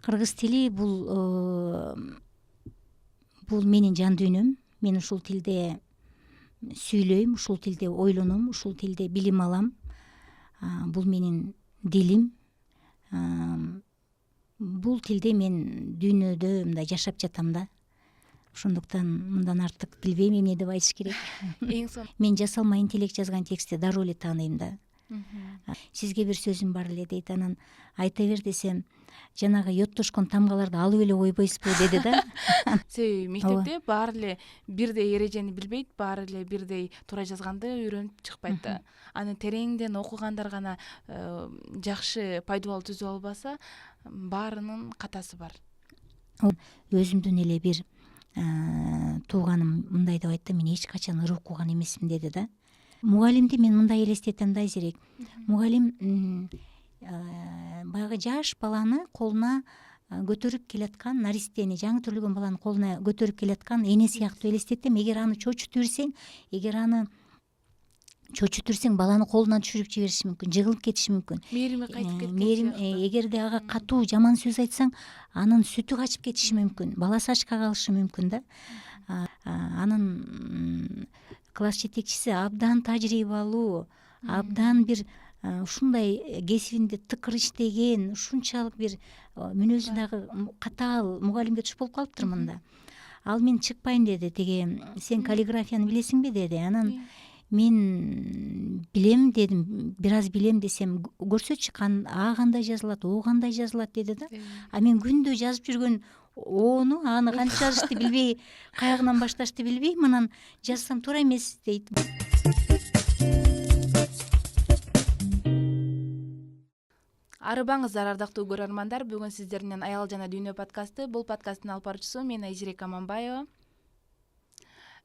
Кыргыз тили бул менин жан дүйнөм. Мен ушул тилде сүйлөйм, ушул тилде ойлоном, ушул тилде билим алам. Бул менин дилим. Бул тилде мен дүйнөдө мындай жашап жатам да. Ошондуктан мындан артык билбейм эмне деп айтыш керек. Мен жасалма интеллект жазган текстти дароо эле тааныйм да. Сизге бир сөзүм бар эле дейт. Анан айта бер десем, жанагы йоттошкон тамгаларды алып эле койбойсузбу деди да. Себеби мектепте баары эле бирдей эрежени билбейт, баары эле бирдей туура жазганды үйрөнүп чыкпайт да. Аны тереңден окугандар гана жакшы пайдубал түзүп албаса, баарынын катасы бар. Өзүмдүн эле бир тууганым мындай деп айтты: мен эч качан ыр окуган эмесмин деди да. Мугалимди мен мындай элестетем да Айзерек. Мугалим баягы жаш баланы колуна көтөрүп келаткан, наристени, жаңы төрөлгөн баланы колуна көтөрүп келаткан эне сыяктуу элестетем. Эгер аны чочутуп берсең, баланы колунан түшүрүп жибериши мүмкүн, жыгылып кетиши мүмкүн. Мээрими кайтып кеткен. Эгерде ага катуу жаман сөз айтсаң, анын сүтү качып кетиши мүмкүн, баласы ачка калышы мүмкүн да. Анын класс жетекчиси абдан тажрыйбалуу, абдан бир ушундай кесибинде тыкыр иштеген, ушунчалык бир мүнөзү дагы катаал мугалимге туш болуп калыптырмын да. Ал мен чыкпайм деди. Теге сен каллиграфияны билесиңби деди. Анан мен билем дедим, бир аз билем десем, көрсөтчү А кандай жазылат, О кандай жазылат деди да. Мен күндө жазып жүргөн Ону, аны кантип жазышты билбей, каягынан башташты билбей, анан жазсам туура эмес дейт. Арыбаңыздар ардактуу көрөрмандар, бүгүн сиздерден Аял жана дүйнө подкасты. Бул подкасттын алып баруучусу мен Айзерек Аманбаева.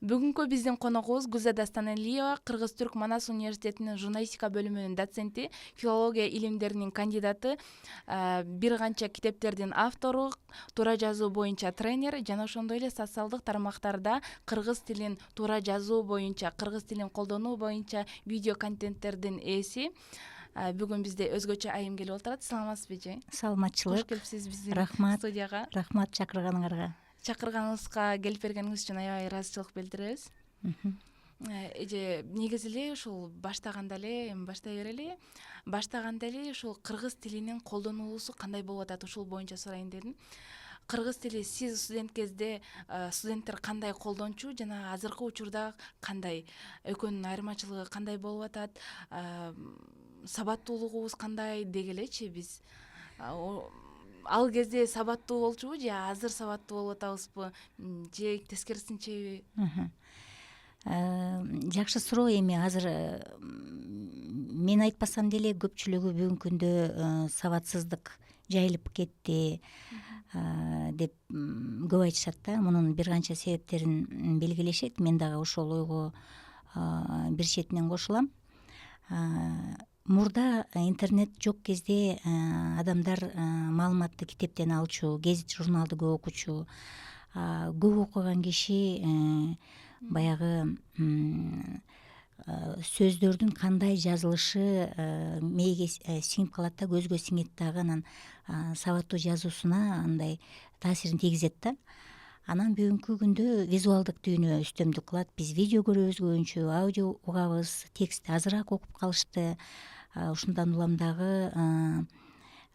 Бүгүнкү биздин коногубуз Гүлзада Станалиева, Кыргыз-Түрк Манас университетинин журналистика бөлүмүнүн доценти, филология илимдеринин кандидаты, бир канча китептердин автору, туура жазуу боюнча тренер жана ошондой эле социалдык тармактарда кыргыз тилин туура жазуу боюнча, кыргыз тилин колдонуу боюнча видео контенттердин ээси. Бүгүн бизде өзгөчө айым келип отурат. Саламатсызбы эже? Саламатчылык. Кош келипсиз биздин студияга. Рахмат чакырганыңарга. Чакырганыңызга келип бергениңиз үчүн аябай ыраазычылык билдиребиз. Эже, негизи эле ушул баштаганда эле ушул кыргыз тилинин колдонулуусу кандай болуп атат, ушул боюнча сурайын дедим. Кыргыз тили сиз студент кезде студенттер кандай колдончу жана азыркы учурда кандай, экөөнүн айырмачылыгы кандай болуп атат, сабаттуулугубуз кандай дегелечи биз. Ал кезде сабаттуу болчубу же азыр сабаттуу болуп атабызбы, же тескерисинчеби? Жакшы суроо. Эми азыр мен айтпасам деле көпчүлүгү бүгүнкү күндө сабатсыздык жайылып кетти деп көп айтышат да. Мунун бир канча себептерин белгилешет. Мен дагы ошол ойго бир четинен кошулам. Мурда интернет жок кезде адамдар маалыматты китептен алчу, гезит журналды көп окучу. Көп окуган киши баягы сөздөрдүн кандай жазылышы мээге сиңип калат да, көзгө сиңет дагы. Анан сабаттуу жазуусуна андай таасирин тийгизет да. Анан бүгүнкү күндө визуалдык дүйнө үстөмдүк кылат. Биз видео көрөбүз көбүнчө, аудио угабыз, текстти азыраак окуп калышты. Ушундан улам дагы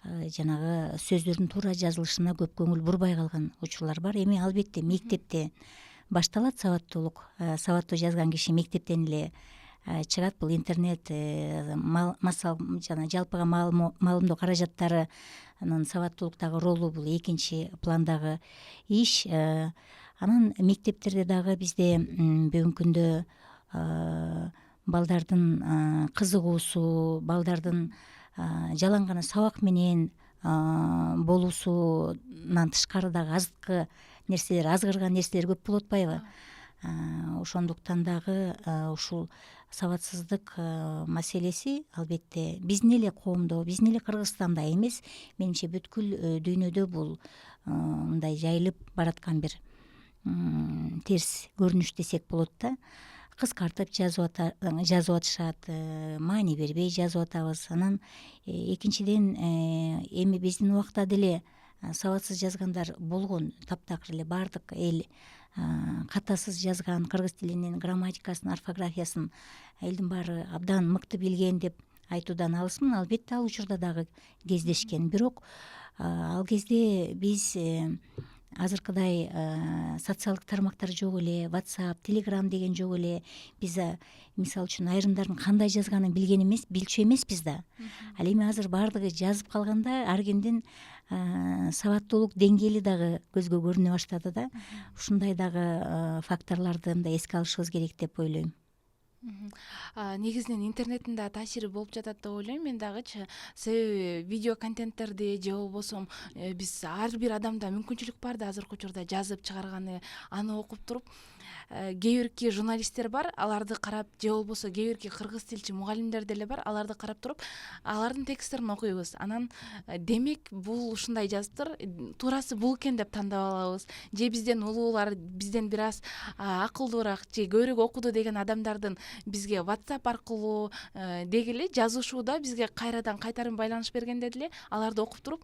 жанагы сөздөрдүн туура жазылышына көп көңүл бурбай калган учурлар бар. Эми албетте мектепте башталат сабаттуулук. Сабаттуу жазган киши мектептен эле чыгат. Бул интернет, массал жана жалпыга маалымдоо каражаттарынын сабаттуулуктагы ролу бул экинчи пландагы иш. Анан мектептерде дагы бизде бүгүнкү күндө балдардын кызыгуусу, балдардын жалаң гана сабак менен болуусунан тышкары дагы азыркы нерселер, азгырган нерселер көп болуп атпайбы? Ошондуктан дагы ушул сабатсыздык маселеси албетте биздин эле коомдо, биздин эле Кыргызстанда эмес, менимче бүткүл дүйнөдө бул мындай жайылып бараткан бир терс көрүнүш десек болот да. Кыскартып жазып атышат, маани бербей жазып атабыз. Анан экинчиден эми биздин убакта деле сабатсыз жазгандар болгон, таптакыр эле баардык эл катасыз жазган, кыргыз тилинин грамматикасын, орфографиясын элдин баары абдан мыкты билген деп айтуудан алысмын. Албетте ал учурда дагы кездешкен, бирок ал кезде биз азыркыдай социалдык тармактар жок эле, WhatsApp, Telegram деген жок эле. Биз мисалы үчүн айрымдардын кандай жазганын билчү эмеспиз да. Ал эми азыр баардыгы жазып калганда ар кимдин сабаттуулук деңгээли дагы көзгө көрүнө баштады да. Ушундай дагы факторлорду мындай эске алышыбыз керек деп ойлойм. Негизинен интернеттин да таасири болуп жатат деп ойлойм мен дагычы. Себеби видео контенттерди же болбосо биз ар бир адамда мүмкүнчүлүк бар да азыркы учурда жазып чыгарганы, аны окуп туруп кээ бирки журналисттер бар, аларды карап, же болбосо кээ бирки кыргыз тилчи мугалимдер деле бар, аларды карап туруп алардын тексттерин окуйбуз. Анан демек бул ушундай жазыптыр, туурасы бул экен деп тандап алабыз. Же бизден улуулар, бизден бир аз акылдуураак же көбүрөөк окуду деген адамдардын бизге WhatsApp аркылуу дегиле жазышууда бизге кайрадан кайтарым байланыш бергенде деле аларды окуп туруп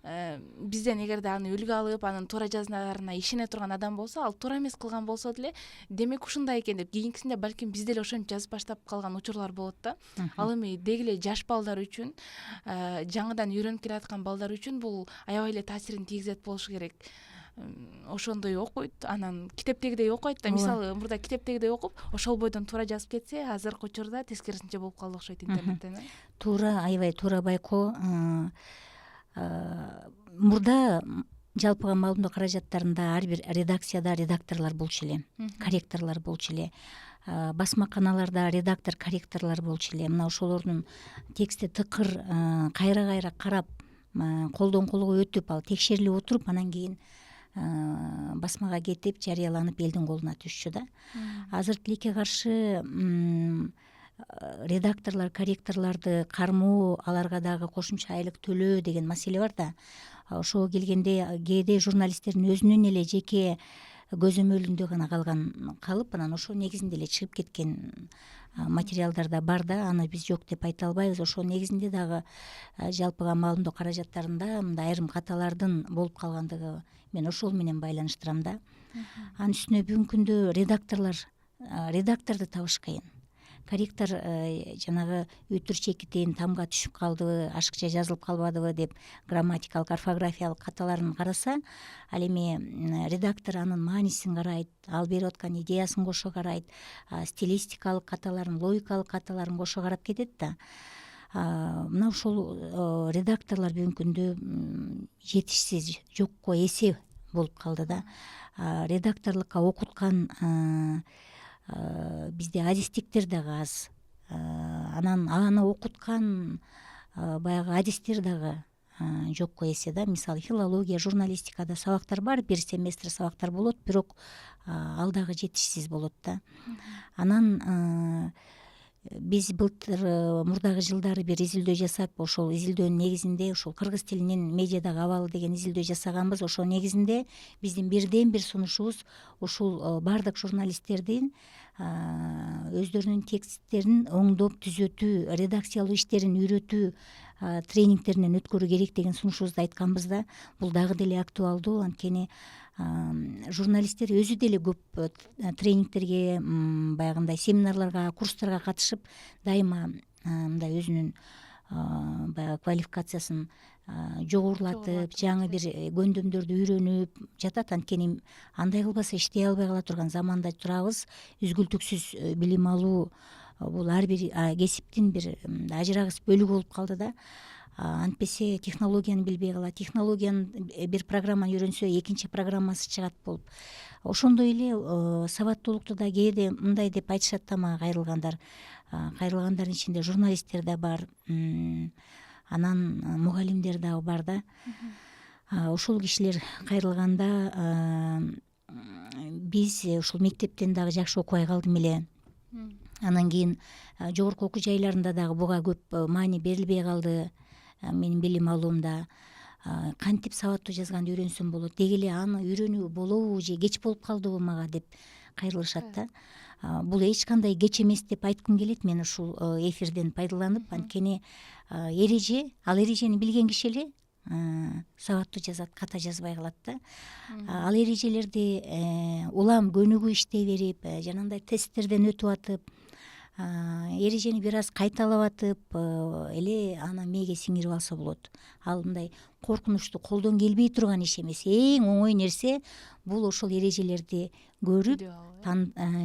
бизден эгерде аны үлгү алып, анын туура жазгандарына ишене турган адам болсо, ал туура эмес кылган болсо деле демек ушундай экен деп кийинкисинде балким биз деле ошентип жазып баштап калган учурлар болот да. Ал эми дегиле жаш балдар үчүн, жаңыдан үйрөнүп келаткан балдар үчүн бул аябай эле таасирин тийгизет болушу керек. Ошондой окуйт, анан китептегидей окуйт да. Мисалы мурда китептегидей окуп, ошол бойдон туура жазып кетсе, азыркы учурда тескерисинче болуп калды окшойт интернеттен. Туура, аябай туура байкоо. Мурда жалпыга маалымдоо каражаттарында ар бир редакцияда редакторлор болчу эле, корректорлор болчу эле. Басма каналарда редактор, корректорлор болчу эле. Мына ошолордун тексти тыкыр кайра карап, колдон колго өтүп, ал текшерилип отуруп, анан кийин басмага кетип, жарыяланып элдин колуна түшчү да. Азыр тилекке каршы редакторлор, корректорлорду кармоо, аларга дагы кошумча айлык төлөө деген маселе бар да. Ошого келгенде кээде журналисттердин өзүнүн эле жеке көзөмөлүндө гана калып, анан ошо негизинде эле чыгып кеткен материалдар да бар да. Аны биз жок деп айта албайбыз. Ошо негизинде дагы жалпыга маалымдоо каражаттарында мындай айрым каталардын болуп калгандыгы мен ошол менен байланыштырам да. Анын үстүнө бүгүнкү күндө редакторду табыш кыйын. Корректор жанагы өтүр чекитин тамга түшүп калдыбы, ашыкча жазылып калбадыбы деп грамматикалык, орфографиялык каталарын караса, ал эми редактор анын маанисин карайт, ал берип аткан идеясын кошо карайт, стилистикалык каталарын, логикалык каталарын кошо карап кетет да. Мына ушул редакторлор бүгүнкү күндө жетишсиз, жокко эсе болуп калды да. Редакторлукка окуткан бизде адистиктер дагы аз. Анан аны окуткан баягы адистер дагы жокко эсе да. Мисалы филология, журналистикада сабактар бар, бир семестр сабактар болот, бирок ал дагы жетишсиз болот да. Анан биз былтыр мурдагы жылдары бир изилдөө жасап, ошол изилдөөнүн негизинде ошол кыргыз тилинин медиадагы абалы деген изилдөө жасаганбыз. Ошол негизинде биздин бирден бир сунушубуз ушул баардык журналисттердин өздөрүнүн тексттерин оңдоп түзөтүү, редакциялоо иштерин үйрөтүү тренингтеринен өткөрүү керек деген сунушубузду айтканбыз да. Бул дагы деле актуалдуу, анткени журналисттер өзү деле көп тренингтерге, баягындай семинарларга, курстарга катышып, дайыма мындай өзүнүн баягы квалификациясын жогорулатып, жаңы бир көндөмдөрдү үйрөнүп жатат. Анткени андай кылбаса иштей албай кала турган заманда турабыз. Үзгүлтүксүз билим алуу бул ар бир кесиптин бир ажырагыс бөлүгү болуп калды да. Антпесе технологияны билбей калат. Технологиянын бир программаны үйрөнсө, экинчи программасы чыгат болуп. Ошондой эле сабаттуулукту да кээде мындай деп айтышат да мага кайрылгандардын ичинде журналисттер да бар, анан мугалимдер дагы бар да. Ошол кишилер кайрылганда биз ушул мектептен дагы жакшы окубай калдым эле. Анан кийин жогорку окуу жайларында дагы буга көп маани берилбей калды. Менин билим алуумда кантип сабаттуу жазганды үйрөнсөм болот, деги эле аны үйрөнүү болобу же кеч болуп калдыбы мага деп кайрылышат да. Бул эч кандай кеч эмес деп айткым келет мен ушул эфирден пайдаланып. Анткени ал эрежени билген киши эле сабаттуу жазат, ката жазбай калат да. Ал эрежелерди улам көнүгүү иштей берип, жанагындай тесттерден өтүп атып, эрежени бир аз кайталап атып эле аны мээге сиңирип алса болот. Ал мындай коркунучтуу, колдон келбей турган иш эмес. Эң оңой нерсе бул ошол эрежелерди көрүп,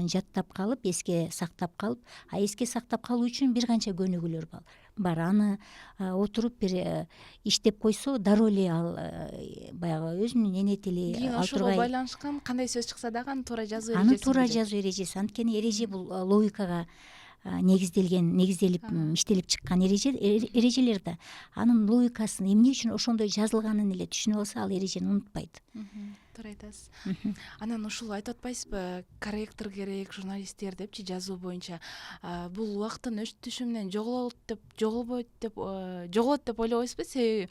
жаттап калып, эске сактап калып, эске сактап калуу үчүн бир канча көнүгүүлөр бар. Аны отуруп бир иштеп койсо дароо эле ал баягы өзүнүн эне тили кийин ошого байланышкан кандай сөз чыкса дагы аны туура жазуу эрежеси. Аны туура жазуу эрежеси. Анткени эреже бул логикага негизделип иштелип чыккан эрежелер да. Анын логикасын эмне үчүн ошондой жазылганын эле түшүнүп алса, ал эрежени унутпайт. Туура айтасыз. Анан ушул айтып атпайсызбы, корректор керек, журналисттер депчи, жазуу боюнча. Бул убакыттын өтүшү менен жоголот деп ойлобойсузбу? Себеби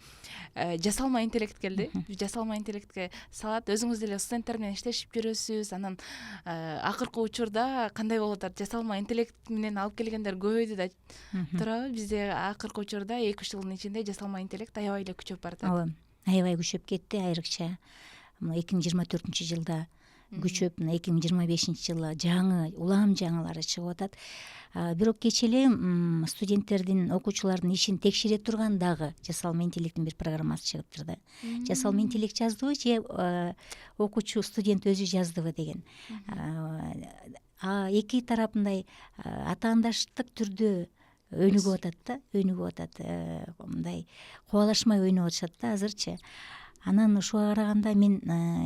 жасалма интеллект келди. Жасалма интеллектке салат. Өзүңүз деле студенттер менен иштешип жүрөсүз. Анан акыркы учурда кандай болуп атат? Жасалма интеллект менен алып келгендер көбөйдү да. Туурабы? Бизде акыркы учурда 2-3 жылдын ичинде жасалма интеллект аябай эле күчөп баратат. Ооба, аябай күчөп кетти, айрыкча 2024-жылда күчөп, 2025-жылы улам жаңылары чыгып атат. Бирок кечээ эле студенттердин, окуучулардын ишин текшере турган дагы жасалма интеллекттин бир программасы чыгыптыр да. Жасалма интеллект жаздыбы же окуучу, студент өзү жаздыбы деген. Эки тарап мындай атаандаштык түрдө өнүгүп атат, мындай кубалашмай ойноп атышат да азырчы. Анан ошого караганда мен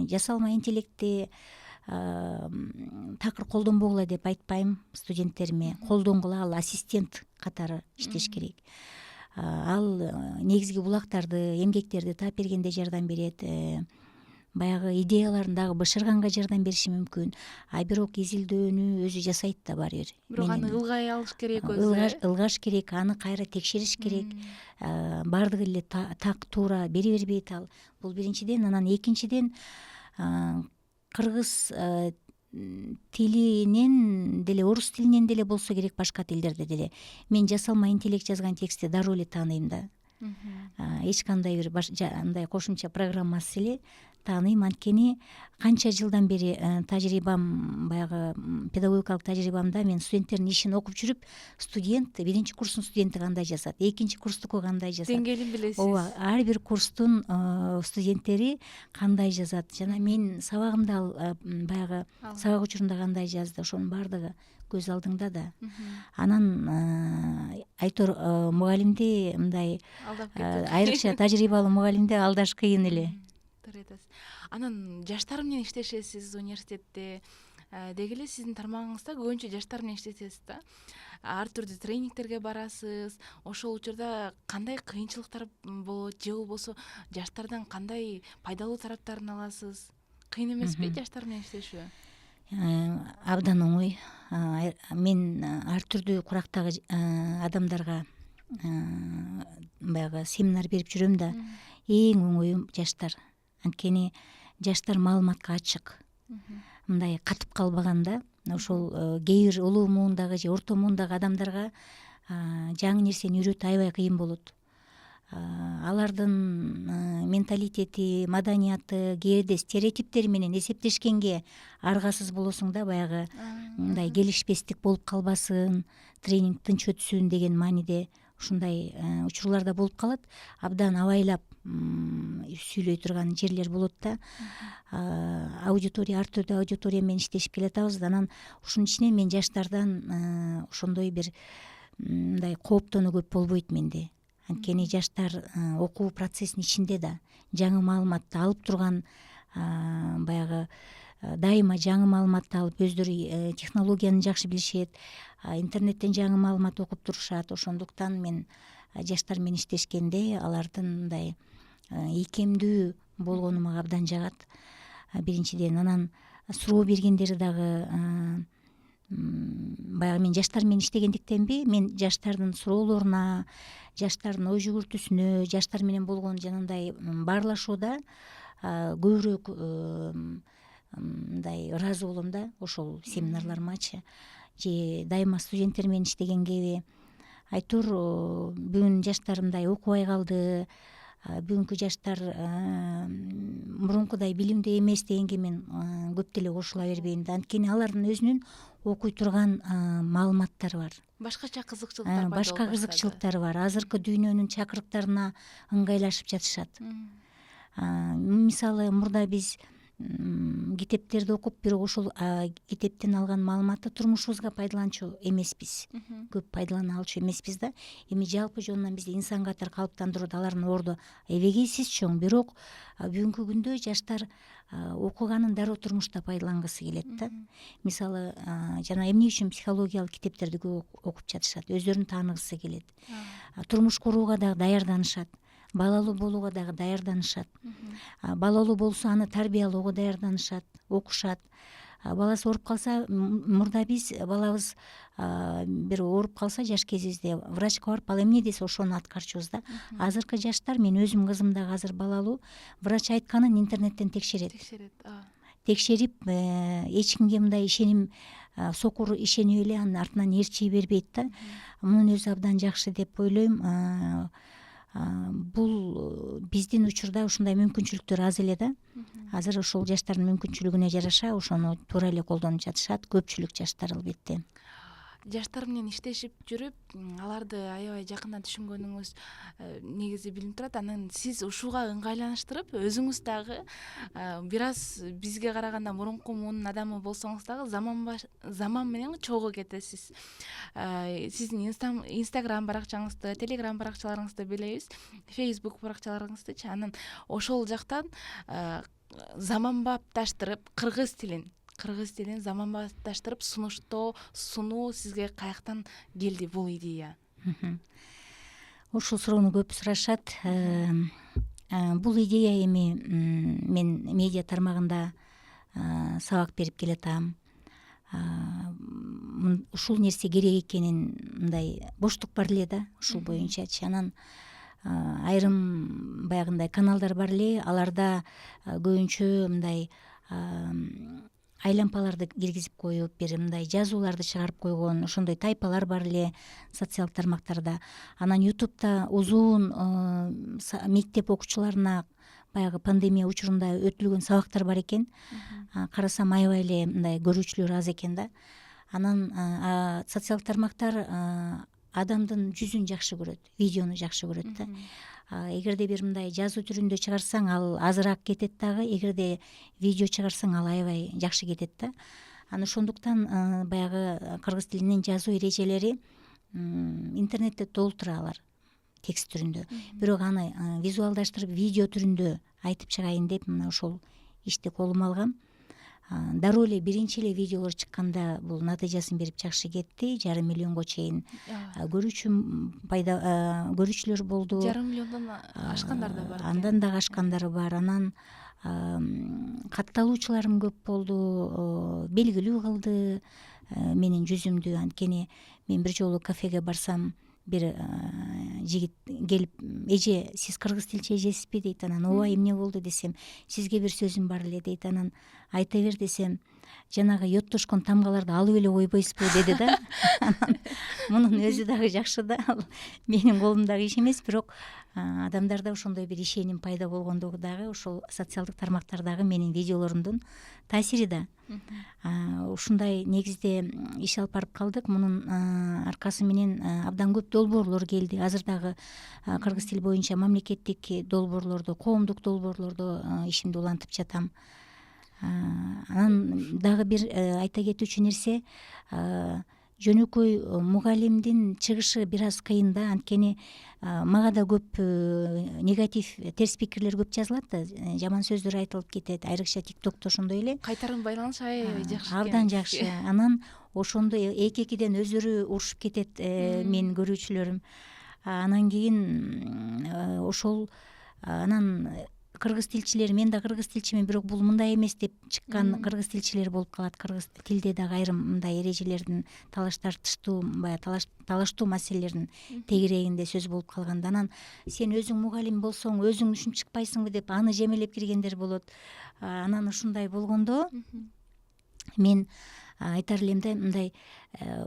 жасалма интеллектти такыр колдонбогула деп айтпайм студенттериме. Колдонгула, ал ассистент катары иштеш керек. Ал негизги булактарды, эмгектерди таап бергенде жардам берет, баягы идеяларын дагы бышырганга жардам бериши мүмкүн. Бирок изилдөөнү өзү жасайт да баары бир. Бирок аны ылгай алыш керек өзү. Ылгаш керек, аны кайра текшериш керек. Баардыгы эле так туура бере бербейт ал. Бул биринчиден. Анан экинчиден, кыргыз тилинен деле, орус тилинен деле болсо керек, башка тилдерде деле. Мен жасалма интеллект жазган текстти дароо эле тааныйм да. Эч кандай бир андай кошумча программасыз эле тааныйм. Анткени канча жылдан бери тажрыйбам, баягы педагогикалык тажрыйбамда мен студенттердин ишин окуп жүрүп, биринчи курстун студенти кандай жазат, экинчи курстуку кандай жазат, деңгээлин билесиз. Ооба, ар бир курстун студенттери кандай жазат, жана мен сабагымда ал баягы сабак учурунда кандай жазды, ошонун баардыгы көз алдыңда да. Анан айтор мугалимди мындай айрыкча тажрыйбалуу мугалимди алдаш кыйын эле. Туура айтасыз. Анан жаштар менен иштешесиз университетте. Деги эле сиздин тармагыңызда көбүнчө жаштар менен иштесиз да. Ар түрдүү тренингтерге барасыз. Ошол учурда кандай кыйынчылыктар болот, же болбосо жаштардан кандай пайдалуу тараптарын аласыз? Кыйын эмеспи жаштар менен иштешүү? Абдан оңой. Мен ар түрдүү курактагы адамдарга баягы семинар берип жүрөм да. Эң оңою жаштар. Анткени жаштар маалыматка ачык. Мындай катып калбаганда, ошол кээ бир улуу муундагы же орто муундагы адамдарга жаңы нерсени үйрөтүү аябай кыйын болот. Алардын менталитети, маданияты, кээде стереотиптери менен эсептешкенге аргасыз болосуң да, баягы мындай келишпестик болуп калбасын, тренинг тынч өтсүн деген мааниде ушундай учурлар да болуп калат. Абдан абайлап сүйлөй турган жерлер болот да. Аудитория, ар түрдүү аудитория менен иштешип келатабыз. Анан ушунун ичинен мен жаштардан ошондой бир мындай кооптонуу көп болбойт менде. Анткени жаштар окуу процессинин ичинде да жаңы маалыматты алып турган, баягы дайыма жаңы маалыматты алып, өздөрү технологияны жакшы билишет, интернеттен жаңы маалымат окуп турушат. Ошондуктан мен жаштар менен иштешкенде алардын мындай ийкемдүү болгону мага абдан жагат. Биринчиден. Анан суроо бергендери дагы баягы мен жаштар менен иштегендиктенби, мен жаштардын суроолоруна, жаштардын ой жүгүртүүсүнө, жаштар менен болгон жанагындай баарлашууда көбүрөөк мындай ыраазы болом да, ошол семинарларымачы. Же дайыма студенттер менен иштегенгеби, айтор бүгүн жаштар мындай окубай калды, бүгүнкү жаштар мурункудай билимдүү эмес дегенге мен көп деле кошула бербейм да. Анткени алардын өзүнүн окуй турган маалыматтары бар, башкача кызыкчылыктар башка кызыкчылыктары бар. Азыркы дүйнөнүн чакырыктарына ыңгайлашып жатышат. Мисалы мурда биз китептерди окуп, бирок ошол китептен алган маалыматты турмушубузга пайдаланчу эмеспиз, көп пайдалана алчу эмеспиз да. Эми жалпы жонунан бизди инсан катары калыптандырууда алардын орду эбегейсиз чоң, бирок бүгүнкү күндө жаштар окуганын дароо турмушта пайдалангысы келет да. Мисалы жана эмне үчүн психологиялык китептерди көп окуп жатышат, өздөрүн тааныгысы келет, турмуш курууга дагы даярданышат, балалуу болууга дагы даярданышат. Балалуу болсо аны тарбиялоого даярданышат, окушат. Баласы ооруп калса, мурда биз балабыз бир ооруп калса жаш кезибизде врачка барып ал эмне десе ошону аткарчубуз да. Азыркы жаштар, мен өзүм кызым дагы азыр балалуу, врач айтканын интернеттен текшерет, текшерип эч кимге мындай ишеним, сокур ишенип эле анын артынан ээрчие бербейт да. Мунун өзү абдан жакшы деп ойлойм. Бул биздин учурда ушундай мүмкүнчүлүктөр аз эле да. Азыр ошол жаштардын мүмкүнчүлүгүнө жараша ошону туура эле колдонуп жатышат, көпчүлүк жаштар албетте. Жаштар менен иштешип жүрүп, аларды аябай жакындан түшүнгөнүңүз негизи билинип турат. Анан сиз ушуга ыңгайланыштырып, өзүңүз дагы бир аз бизге караганда мурунку муунун адамы болсоңуз дагы заман менен чогуу кетесиз. Сиздин Instagram баракчаңызды, Telegram баракчаларыңызды билебиз, Facebook баракчаларыңыздычы. Анан ошол жактан заманбапташтырып, кыргыз тилин заманбапташтырып сунуу сизге каяктан келди бул идея? Ушул суроону көп сурашат. Бул идея эми мен медиа тармагында сабак берип келатам. Ушул нерсе керек экенин, мындай боштук бар эле да, ушул боюнчачы. Анан айрым баягындай каналдар бар эле, аларда көбүнчө мындай айлампаларды киргизип коюп, бир мындай жазууларды чыгарып койгон ошондой тайпалар бар эле социалдык тармактарда. Анан YouTube'да узун мектеп окуучуларына баягы пандемия учурунда өтүлгөн сабактар бар экен. Карасам аябай эле мындай көрүүчүлөр аз экен да. Анан социалдык тармактар адамдын жүзүн жакшы көрөт, видеону жакшы көрөт да. Эгерде бир мындай жазуу түрүндө чыгарсаң, ал азыраак кетет дагы, эгерде видео чыгарсаң, ал аябай жакшы кетет да. Анан ошондуктан баягы кыргыз тилинин жазуу эрежелери интернетте толтура алар текст түрүндө. Бирок аны визуалдаштырып видео түрүндө айтып чыгайын деп мына ошол ишти колума алгам. Дароо эле биринчи эле видеолор чыкканда бул натыйжасын берип жакшы кетти. 5,5 миллионго чейин көрүүчүлөр болду. 5,5 миллиондон ашкандар да бар. Андан дагы ашкандары бар. Анан катталуучуларым көп болду, белгилүү кылды менин жүзүмдү. Анткени мен бир жолу кафеге барсам, бир жигит келип, эже, сиз кыргыз тилчи эжесизби дейт. Анан ооба, эмне болду десем, сизге бир сөзүм бар эле дейт. Анан айта бер десем, жанагы йоттошкон тамгаларды алып эле койбойсузбу деди да. Мунун өзү дагы жакшы да, менин колумдагы иш эмес, бирок адамдарда ошондой бир ишеним пайда болгондугу дагы ошол социалдык тармактардагы менин видеолорумдун таасири да. Ушундай негизде иш алып барып калдык. Мунун аркасы менен абдан көп долбоорлор келди. Азыр дагы кыргыз тили боюнча мамлекеттик долбоорлордо, коомдук долбоорлордо ишимди улантып жатам. Анан дагы бир айта кетүүчү нерсе, жөнөкөй мугалимдин чыгышы бир аз кыйын да. Анткени мага да көп негатив, терс пикирлер көп жазылат да, жаман сөздөр айтылып кетет. Айрыкча TikTok'то ошондой эле. Кайтарым байланыш аябай жакшы. Абдан жакшы. Анан ошондо эки-экиден өздөрү урушуп кетет менин көрүүчүлөрүм. Анан кийин ошол анан кыргыз тилчилер, мен да кыргыз тилчимин, бирок бул мындай эмес деп чыккан кыргыз тилчилер болуп калат. Кыргыз тилде дагы айрым мындай эрежелердин талаштуу маселелердин тегерегинде сөз болуп калганда, анан сен өзүң мугалим болсоң, өзүң ушинтип чыкпайсыңбы деп аны жемелеп киргендер болот. Анан ушундай болгондо мен айтар элем да, мындай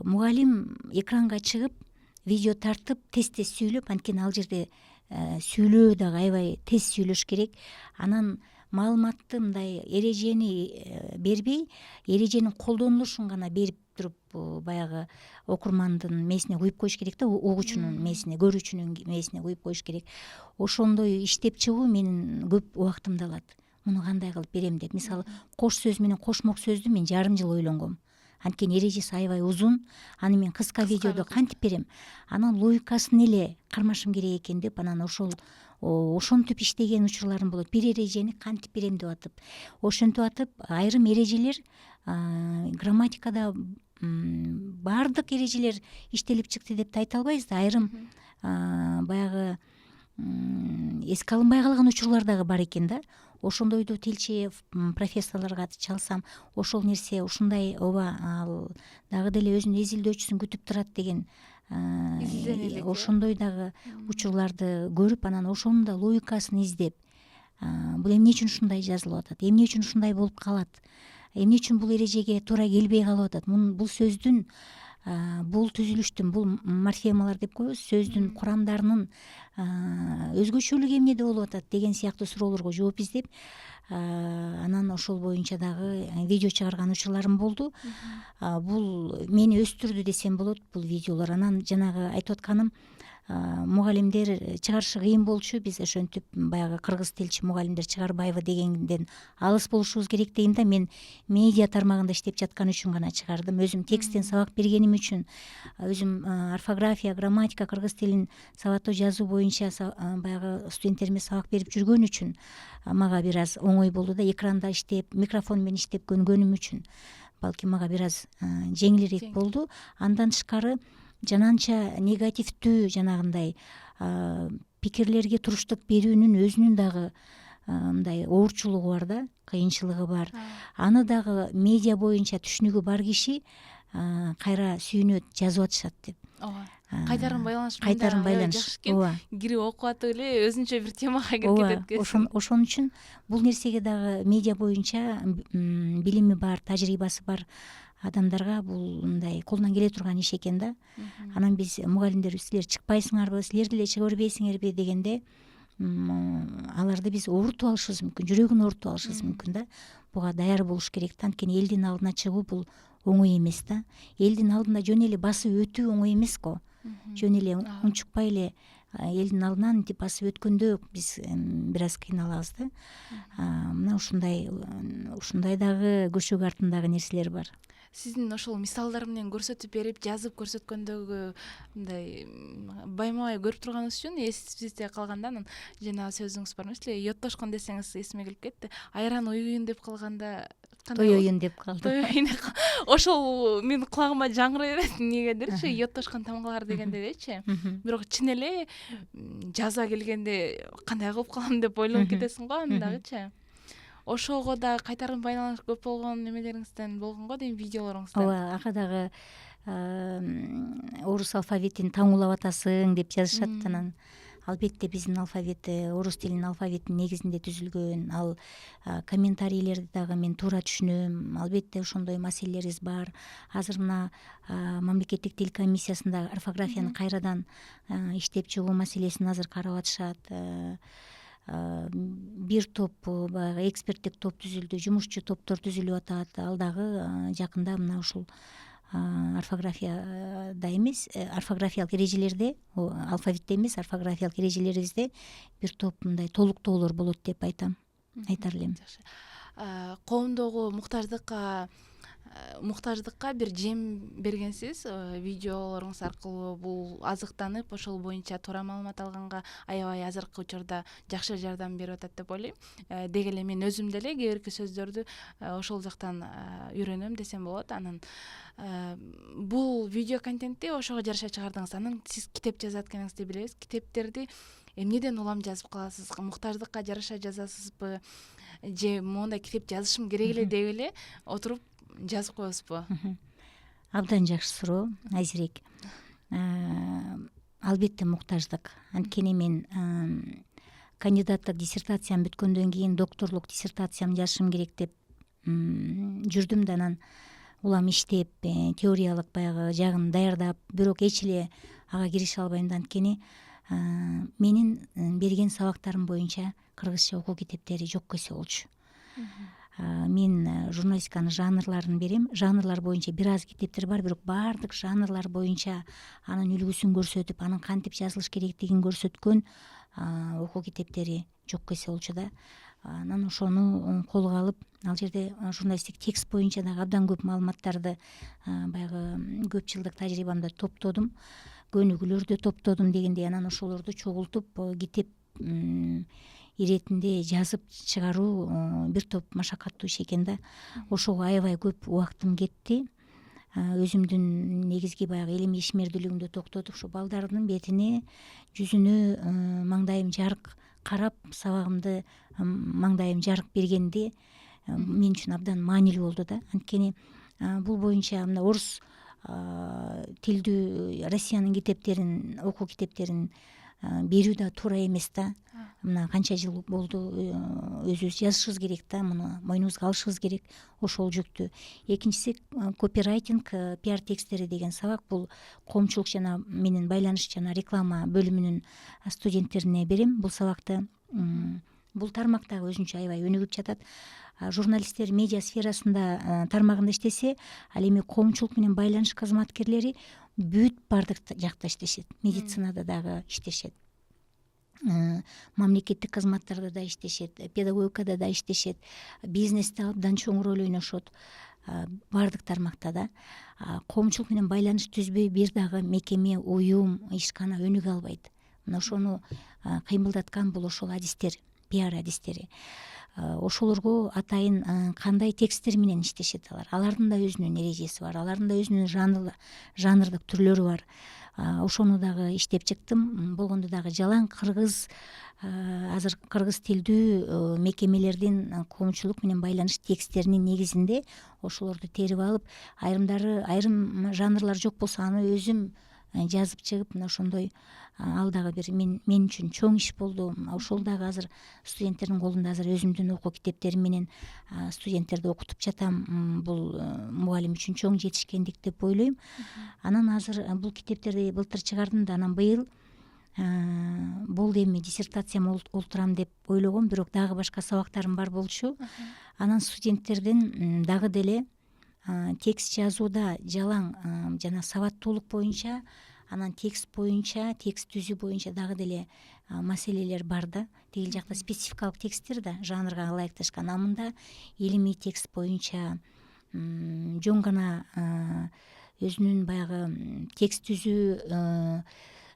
мугалим экранга чыгып, видео тартып, тез-тез сүйлөп, анткени ал жерде сүйлөө дагы аябай тез сүйлөш керек. Анан маалыматты мындай эрежени бербей, эреженин колдонулушун гана берип туруп баягы окурмандын мээсине куюп коюш керек да, угуучунун мээсине, көрүүчүнүн мээсине куюп коюш керек. Ошондой иштеп чыгуу менин көп убактымды алат. Муну кандай кылып берем деп. Мисалы, кош сөз менен кошмок сөздү мен жарым жыл ойлонгом. Анткени эрежеси аябай узун, аны мен кыска видеодо кантип берем? Анан логикасын эле кармашым керек экен деп, анан ошентип иштеген учурларым болот. Бир эрежени кантип берем деп атып, ошентип атып, айрым эрежелер грамматикада баардык эрежелер иштелип чыкты деп да айта албайбыз да. Айрым баягы эске алынбай калган учурлар дагы бар экен да. Ошондойду тилчи профессорлорго чалсам, ошол нерсе ушундай ооба, ал дагы деле өзүнүн изилдөөчүсүн күтүп турат деген ошондой дагы учурларды көрүп, анан ошонун да логикасын издеп, бул эмне үчүн ушундай жазылып атат, эмне үчүн ушундай болуп калат, эмне үчүн бул эрежеге туура келбей калып атат, бул сөздүн, бул түзүлүштүн, бул морфемалар деп коебуз, сөздүн курамдарынын өзгөчөлүгү эмнеде болуп атат деген сыяктуу суроолорго жооп издеп, анан ошол боюнча дагы видео чыгарган учурларым болду. Бул мени өстүрдү десем болот, бул видеолор. Анан жанагы айтып атканым, мугалимдер чыгарышы кыйын болчу, биз ошентип баягы кыргыз тилчи мугалимдер чыгарбайбы дегенден алыс болушубуз керек дейм да. Мен медиа тармагында иштеп жаткан үчүн гана чыгардым. Өзүм тексттен сабак бергеним үчүн, өзүм орфография, грамматика, кыргыз тилин сабаттуу жазуу боюнча баягы студенттериме сабак берип жүргөн үчүн мага бир аз оңой болду да. Экранда иштеп, микрофон менен иштеп көнгөнүм үчүн балким мага бир аз жеңилирээк болду. Андан тышкары жананча негативдүү жанагындай пикирлерге туруштук берүүнүн өзүнүн дагы мындай оорчулугу бар да, кыйынчылыгы бар. Аны дагы медиа боюнча түшүнүгү бар киши кайра сүйүнөт, жазып атышат деп. Ооба. Кайтарым байланыш жакшы экен. Ооба. Кирип окуп атып эле өзүнчө бир темага кирип кетет экенсиң. Ошон үчүн бул нерсеге дагы медиа боюнча билими бар, тажрыйбасы бар адамдарга бул мындай колунан келе турган иш экен да. Анан биз мугалимдер, силер чыкпайсыңарбы, силер деле чыга бербейсиңерби дегенде, аларды биз оорутуп алышыбыз мүмкүн, жүрөгүн оорутуп алышыбыз мүмкүн да. Буга даяр болуш керек да. Анткени элдин алдына чыгуу бул оңой эмес да. Элдин алдында жөн эле басып өтүү оңой эмес го. Жөн эле унчукпай эле элдин алдынан мынтип басып өткөндө биз бир аз кыйналабыз да. Мына ушундай дагы көчөк артындагы нерселер бар. Сиздин ошол мисалдар менен көрсөтүп берип, жазып көрсөткөндөгү мындай байма-бай көрүп турганыбыз үчүн эсибизде калганда, анан жанагы сөзүңүз бармы силер йоттошкон десеңиз эсиме келип кетти. Айран уюйун деп калганда тоюйун деп калды. Ошол менин кулагыма жаңырай берет. Эмнегедирчи йоттошкон тамгалар дегенде элечи. Бирок чын эле жаза келгенде кандай кылып калам деп ойлонуп кетесиң го аны дагычы. Ошого да кайтарым байланыш көп болгон немелериңизден болгон го дейм, видеолоруңузда. Ооба, ага дагы орус алфавитин таңуулап атасың деп жазышат. Анан албетте биздин алфавит орус тилинин алфавитинин негизинде түзүлгөн. Ал комментарийлерди дагы мен туура түшүнөм. Албетте ошондой маселелерибиз бар. Азыр мына мамлекеттик тил комиссиясында орфографияны кайрадан иштеп чыгуу маселесин азыр карап атышат. Бир топ баягы эксперттик топ түзүлдү, жумушчу топтор түзүлүп атат. Ал дагы жакында мына ушул орфографияда эмес, орфографиялык эрежелерде, алфавитте эмес, орфографиялык эрежелерибизде бир топ мындай толуктоолор болот деп айтар элем. Коомдогу муктаждыкка бир жем бергенсиз, видеолоруңуз аркылуу бул азыктанып, ошол боюнча туура маалымат алганга аябай азыркы учурда жакшы жардам берип атат деп ойлойм. Деги эле мен өзүм деле кээ бирки сөздөрдү ошол жактан үйрөнөм десем болот. Анан бул видео контентти ошого жараша чыгардыңыз. Анан сиз китеп жазат экениңизди билебиз. Китептерди эмнеден улам жазып каласыз? Муктаждыкка жараша жазасызбы? Же мондай китеп жазышым керек эле деп эле отуруп жазып коесузбу? Абдан жакшы суроо, Айзирек. Албетте муктаждык. Анткени мен кандидаттык диссертациямды бүткөндөн кийин докторлук диссертациямды жазышым керек деп жүрдүм да, анан улам иштеп, теориялык баягы жагын даярдап, бирок эч эле ага кирише албайм да. Анткени менин берген сабактарым боюнча кыргызча окуу китептери жок эсе болчу. Мен журналистиканын жанрларын берем. Жанрлар боюнча бир аз китептер бар, бирок баардык жанрлар боюнча анын үлгүсүн көрсөтүп, анын кантип жазылыш керектигин көрсөткөн окуу китептери жок эсе болчу да. Анан ошону колго алып, ал жерде журналисттик текст боюнча дагы абдан көп маалыматтарды баягы көп жылдык тажрыйбамда топтодум, көнүгүүлөрдү топтодум дегендей. Анан ошолорду чогултуп китеп иретинде жазып чыгаруу бир топ машакаттуу иш экен да. Ошого аябай көп убактым кетти. Өзүмдүн негизги баягы илимий ишмердүүлүгүмдү токтотуп, ушу балдардын бетине, жүзүнө маңдайым жарык карап, сабагымды маңдайым жарык бергенде мен үчүн абдан маанилүү болду да. Анткени бул боюнча мына орус тилдүү Россиянын китептерин, окуу китептерин берүү да туура эмес да. Мына канча жыл болду, өзүбүз жазышыбыз керек да, муну мойнубузга алышыбыз керек ошол жүктү. Экинчиси копирайтинг, пиар текстери деген сабак. Бул коомчулук жана менин байланыш жана реклама бөлүмүнүн студенттерине берем бул сабакты. Бул тармак дагы өзүнчө аябай өнүгүп жатат. Журналисттер медиа сферасында тармагында иштесе, ал эми коомчулук менен байланыш кызматкерлери бүт баардык жакта иштешет. Медицинада дагы иштешет, мамлекеттик кызматтарда да иштешет, педагогикада да иштешет, бизнесте абдан чоң роль ойношот. Баардык тармакта да. Коомчулук менен байланыш түзбөй бир дагы мекеме, уюм, ишкана өнүгө албайт. Мына ошону кыймылдаткан бул ошол адистер, пиар адистери. Ошолорго атайын кандай тексттер менен иштешет алар. Алардын да өзүнүн эрежеси бар, алардын да өзүнүн жанрдык түрлөрү бар. Ошону дагы иштеп чыктым. Болгондо дагы жалаң кыргыз, азыр кыргыз тилдүү мекемелердин коомчулук менен байланыш тексттеринин негизинде ошолорду терип алып, айрым жанрлар жок болсо аны өзүм жазып чыгып, мына ошондой ал дагы бир мен үчүн чоң иш болду. Ошол дагы азыр студенттердин колунда, азыр өзүмдүн окуу китептерим менен студенттерди окутуп жатам. Бул мугалим үчүн чоң жетишкендик деп ойлойм. Анан азыр бул китептерди былтыр чыгардым да, анан быйыл болду эми диссертациям олтурам деп ойлогом, бирок дагы башка сабактарым бар болчу. Анан студенттердин дагы деле текст жазууда жалаң жана сабаттуулук боюнча, анан текст боюнча, текст түзүү боюнча дагы деле маселелер бар да. Тигил жакта спецификалык тексттер да, жанрга ылайыкташкан. Мында илимий текст боюнча жөн гана өзүнүн баягы текст түзүү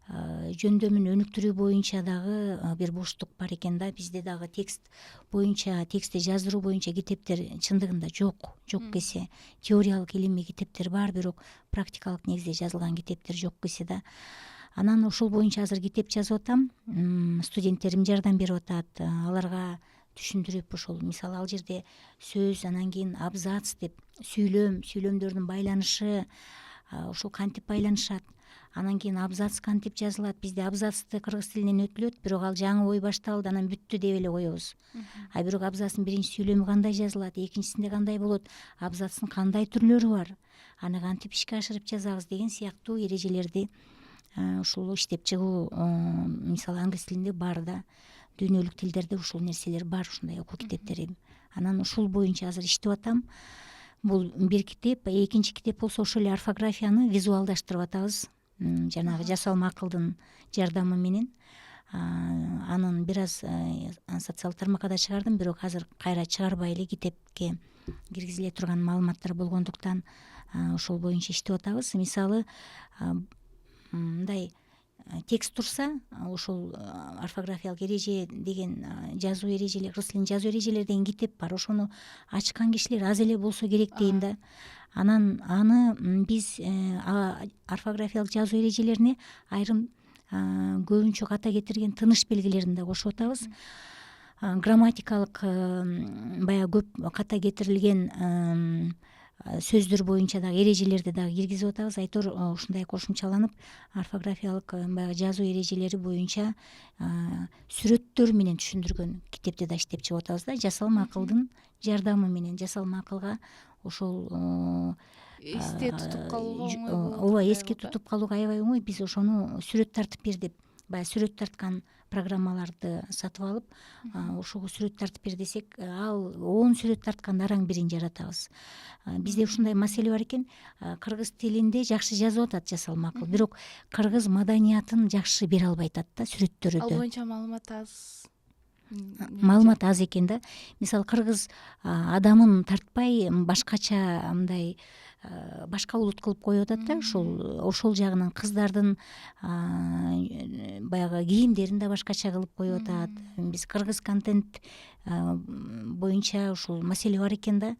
жөндөмүн өнүктүрүү боюнча дагы бир боштук бар экен да. Бизде дагы текст боюнча, текстти жаздыруу боюнча китептер чындыгында жок эсе. Теориялык илимий китептер бар, бирок практикалык негизде жазылган китептер жок эсе да. Анан ошол боюнча азыр китеп жазып атам. Студенттерим жардам берип атат. Аларга түшүндүрүп, ошол мисалы ал жерде сөз, анан кийин абзац деп сүйлөмдөрдүн байланышы, ошол кантип байланышат. Анан кийин абзац кантип жазылат. Бизде абзацты кыргыз тилинен өтүлөт, бирок ал жаңы ой башталды, анан бүттү деп эле коебуз. Бирок абзацтын биринчи сүйлөмү кандай жазылат, экинчисинде кандай болот, абзацтын кандай түрлөрү бар, аны кантип ишке ашырып жазабыз деген сыяктуу эрежелерди ушул иштеп чыгуу, мисалы англис тилинде бар да, дүйнөлүк тилдерде ушул нерселер бар, ушундай окуу китептери. Анан ушул боюнча азыр иштеп атам. Бул бир китеп. Экинчи китеп болсо ошол эле орфографияны визуалдаштырып атабыз, жанагы жасалма акылдын жардамы менен. Анын бир аз социалдык тармакка чыгардым, бирок азыр кайра чыгарбай эле китепке киргизиле турган маалыматтар болгондуктан ошол боюнча иштеп атабыз. Мисалы мындай текст турса, ошол орфографиялык эреже деген жазуу эрежелери, кыргыз тилинин жазуу эрежелери деген китеп бар. Ошону ачкан кишилер аз эле болсо керек дейм да. Анан аны биз орфографиялык жазуу эрежелерине айрым көбүнчө ката кетирген тыныш белгилерин да кошуп атабыз. Грамматикалык баягы көп ката кетирилген сөздөр боюнча дагы эрежелерди дагы киргизип атабыз. Айтор ушундай кошумчаланып, орфографиялык баягы жазуу эрежелери боюнча сүрөттөр менен түшүндүргөн китепти да иштеп чыгып атабыз да. Жасалма акылдын жардамы менен. Жасалма акылга ошол эсте тутуп калууга оңой. Ооба, эске тутуп калууга аябай оңой. Биз ошону сүрөт тартып бер деп баягы сүрөт тарткан программаларды сатып алып, ошого сүрөт тартып бер десек, ал 10 сүрөт тартканда араң бирин жаратабыз. Бизде ушундай маселе бар экен. Кыргыз тилинде жакшы жазып атат жасал макул, бирок кыргыз маданиятын жакшы бере албай атат да сүрөттөрү. Ал боюнча маалымат аз. Маалымат аз экен да. Мисалы кыргыз адамын тартпай башкача мындай башка улут кылып коюп атат да. Ошол жагынан кыздардын баягы кийимдерин да башкача кылып коюп атат. Биз кыргыз контент боюнча ушул маселе бар экен да.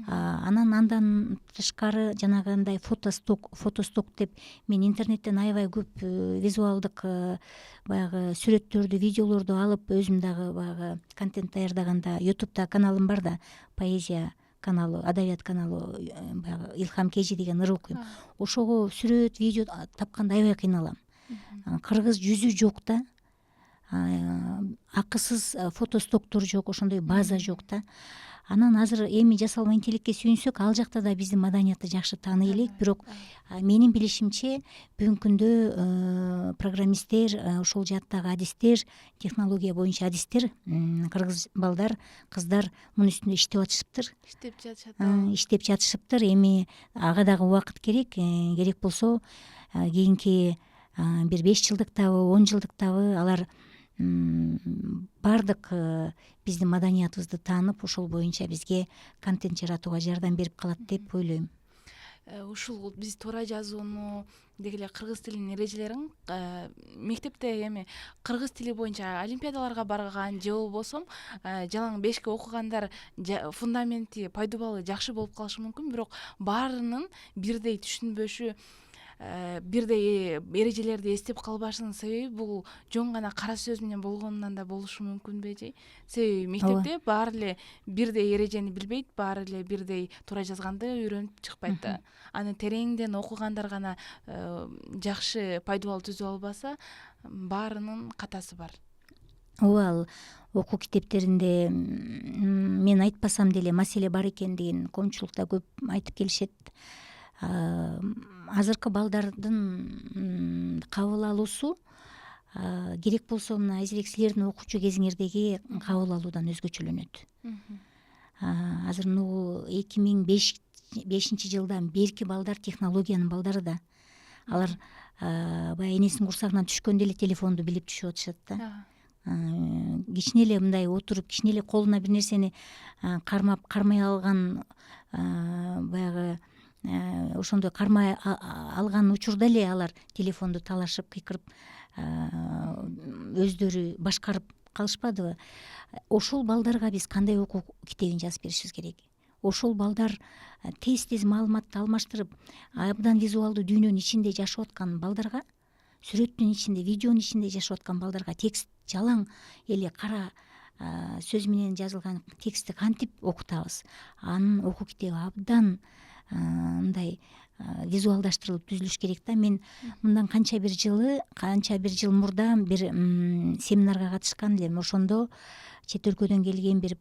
Анан андан тышкары жанагындай фотосток деп мен интернеттен аябай көп визуалдык баягы сүрөттөрдү, видеолорду алып өзүм дагы баягы контент даярдаганда YouTube'да каналым бар да, поэзия каналы, адабият каналы, баягы Илхам Кежи деген ыр окуйм. Ошого сүрөт, видео тапканда аябай кыйналам. Кыргыз жүзү жок да. Акысыз фотостоктор жок, ошондой база жок да. Анан азыр эми жасалма интеллектке сүйүнсөк, ал жакта да биздин маданиятты жакшы тааный элек, бирок менин билишимче бүгүнкү күндө программисттер, ошол жааттагы адистер, технология боюнча адистер, кыргыз балдар, кыздар мунун үстүндө иштеп атышыптыр. Иштеп жатышыптыр. Эми ага дагы убакыт керек. Керек болсо кийинки бир 5 жылдыктабы, 10 жылдыктабы алар бардык биздин маданиятыбызды таанып, ошол боюнча бизге контент жаратууга жардам берип калат деп ойлойм. Ушул биз туура жазууну деги эле кыргыз тилинин эрежелерин мектепте эми кыргыз тили боюнча олимпиадаларга барган же болбосо жалаң бешке окугандар фундаменти, пайдубалы жакшы болуп калышы мүмкүн, бирок баарынын бирдей түшүнбөшү, бирдей эрежелерди эстеп калбашынын себеби бул жөн гана кара сөз менен болгонунан да болушу мүмкүнбү же? Себеби мектепте баары эле бирдей эрежени билбейт, баары эле бирдей туура жазганды үйрөнүп чыкпайт да. Аны тереңден окугандар гана жакшы, пайдубал түзүп албаса, баарынын катасы бар. Ооба, ал окуу китептеринде мен айтпасам деле маселе бар экендигин коомчулукта көп айтып келишет. Азыркы балдардын кабыл алуусу керек болсо мына азиреки силердин окуучу кезиңердеги кабыл алуудан өзгөчөлөнөт. Азыр мына 2005 жылдан берки балдар технологиянын балдары да. Алар баягы энесинин курсагынан түшкөндө эле телефонду билип түшүп атышат да. Кичине эле мындай отуруп, кичине эле колуна бир нерсени кармай алган, баягы ошондой кармай алган учурда эле алар телефонду талашып, кыйкырып, өздөрү башкарып калышпадыбы? Ошол балдарга биз кандай окуу китебин жазып беришибиз керек? Ошол балдар тез маалыматты алмаштырып, абдан визуалдуу дүйнөнүн ичинде жашап аткан балдарга, сүрөттүн ичинде, видеонун ичинде жашап аткан балдарга текст жалаң эле кара сөз менен жазылган текстти кантип окутабыз? Анын окуу китеби абдан мындай визуалдаштырылып түзүлүш керек да. Мен мындан канча бир жыл мурда бир семинарга катышкан элем. Ошондо чет өлкөдөн келген бир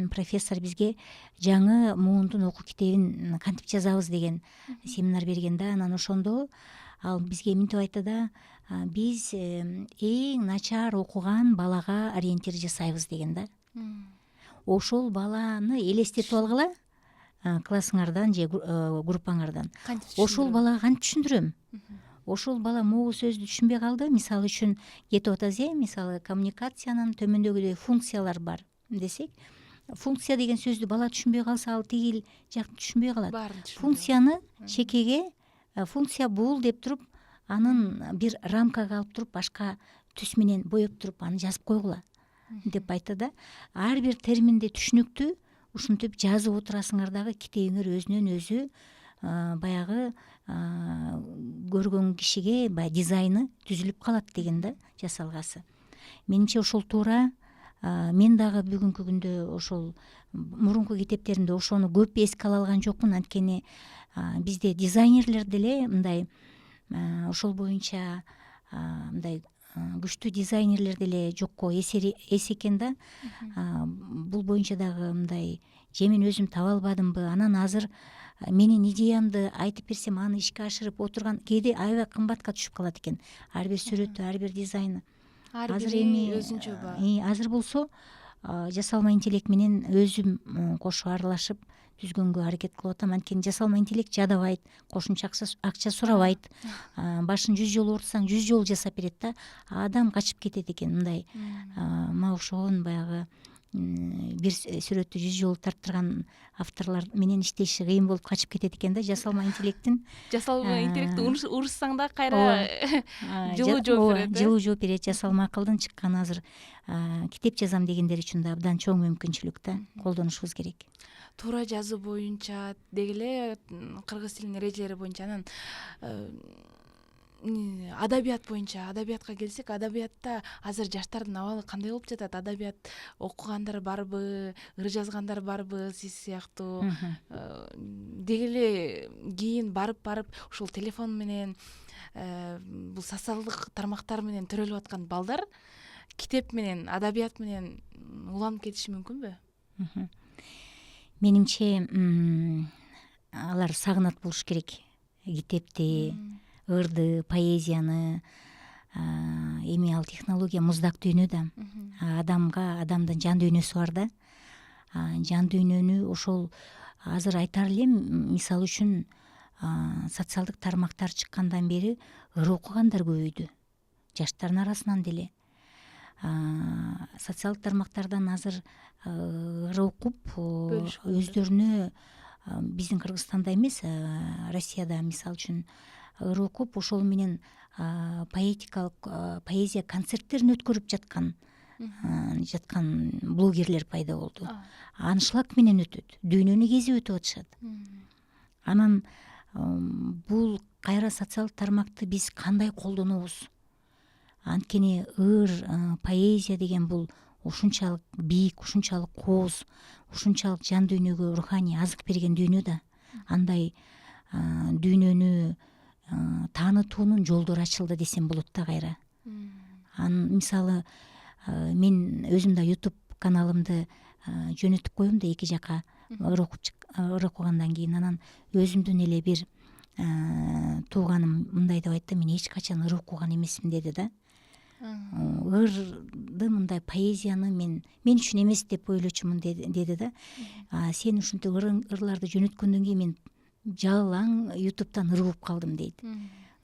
профессор бизге жаңы муундун окуу китебин кантип жазабыз деген семинар берген да. Анан ошондо ал бизге мынтип айтты да: биз эң начар окуган балага ориентир жасайбыз деген да. Ошол баланы элестетип алгыла классыңардан же группаңардан. Ошол балага кантип түшүндүрөм? Ошол бала могу сөздү түшүнбөй калды. Мисалы үчүн кетип атабыз, мисалы коммуникациянын төмөндөгүдөй функциялар бар десек, функция деген сөздү бала түшүнбөй калса, ал тигил жакты түшүнбөй калат. Функцияны чекеге функция бул деп туруп, анын бир рамкага алып туруп, башка түс менен боеп туруп, аны жазып койгула деп айтты да. Ар бир терминди түшүнүктүү ушинтип жазып отурасыңар дагы китебиңер өзүнөн өзү баягы көргөн кишиге баягы дизайны түзүлүп калат деген да, жасалгасы. Менимче ошол туура. Мен дагы бүгүнкү күндө ошол мурунку китептеримде ошону көп эске ала алган жокмун. Анткени бизде дизайнерлер деле мындай ошол боюнча мындай күчтүү дизайнерлер деле жокко эс экен да. Бул боюнча дагы мындай же мен өзүм таба албадымбы, анан азыр менин идеямды айтып берсем аны ишке ашырып отурган кээде аябай кымбатка түшүп калат экен ар бир сүрөтү, ар бир дизайны. Ар Азыр бири эми өзүнчө азыр болсо жасалма интеллект менен өзүм кошо аралашып түзгөнгө аракет кылып атам. Анткени жасалма интеллект жадабайт, кошумча акча сурабайт. Башын 100 жолу оорутсаң 100 жолу жасап берет да. Адам качып кетет экен мындай. Мага окшогон баягы бир сүрөттү 100 жолу тарттырган авторлор менен иштеши кыйын болуп качып кетет экен да. Жасалма интеллекттин урушсаң да кайра жылуу жооп берет. Жылуу жооп берет. Жасалма акылдын чыккан азыр китеп жазам дегендер үчүн да абдан чоң мүмкүнчүлүк да, колдонушубуз керек. Туура жазуу боюнча деги эле кыргыз тилинин эрежелери боюнча, анан адабият боюнча, адабиятка келсек, адабиятта азыр жаштардын абалы кандай болуп жатат? Адабият окугандар барбы, ыр жазгандар барбы сиз сыяктуу? Деги эле кийин барып ушул телефон менен бул социалдык тармактар менен төрөлүп аткан балдар китеп менен, адабият менен уланып кетиши мүмкүнбү? Менимче алар сагынат болуш керек китепти, ырды, поэзияны. Эми ал технология муздак дүйнө да. Адамдын жан дүйнөсү бар да. Жан дүйнөнү ошол азыр айтар элем, мисалы үчүн социалдык тармактар чыккандан бери ыр окугандар көбөйдү. Жаштардын арасынан деле. Социалдык тармактардан азыр ыр окуп өздөрүнө, биздин Кыргызстанда эмес, Россияда мисалы үчүн ыр окуп ошол менен поэзия концерттерин өткөрүп жаткан блогерлер пайда болду. Аншлаг менен өтөт, дүйнөнү кезип өтүп атышат. Анан бул кайра социалдык тармакты биз кандай колдонобуз? Анткени ыр, поэзия деген бул ушунчалык бийик, ушунчалык кооз, ушунчалык жан дүйнөгө руханий азык берген дүйнө да. Андай дүйнөнү таанытуунун жолдору ачылды десем болот да кайра. Мисалы мен өзүм да YouTube каналымды жөнөтүп коем да эки жака ыр окугандан кийин. Анан өзүмдүн эле бир тууганым мындай деп айтты: мен эч качан ыр окуган эмесмин деди да. Ырды, мындай поэзияны мен үчүн эмес деп ойлочумун деди да. Сен ушинтип ырларды жөнөткөндөн кийин мен жалаң YouTube'тан ыр угуп калдым дейт.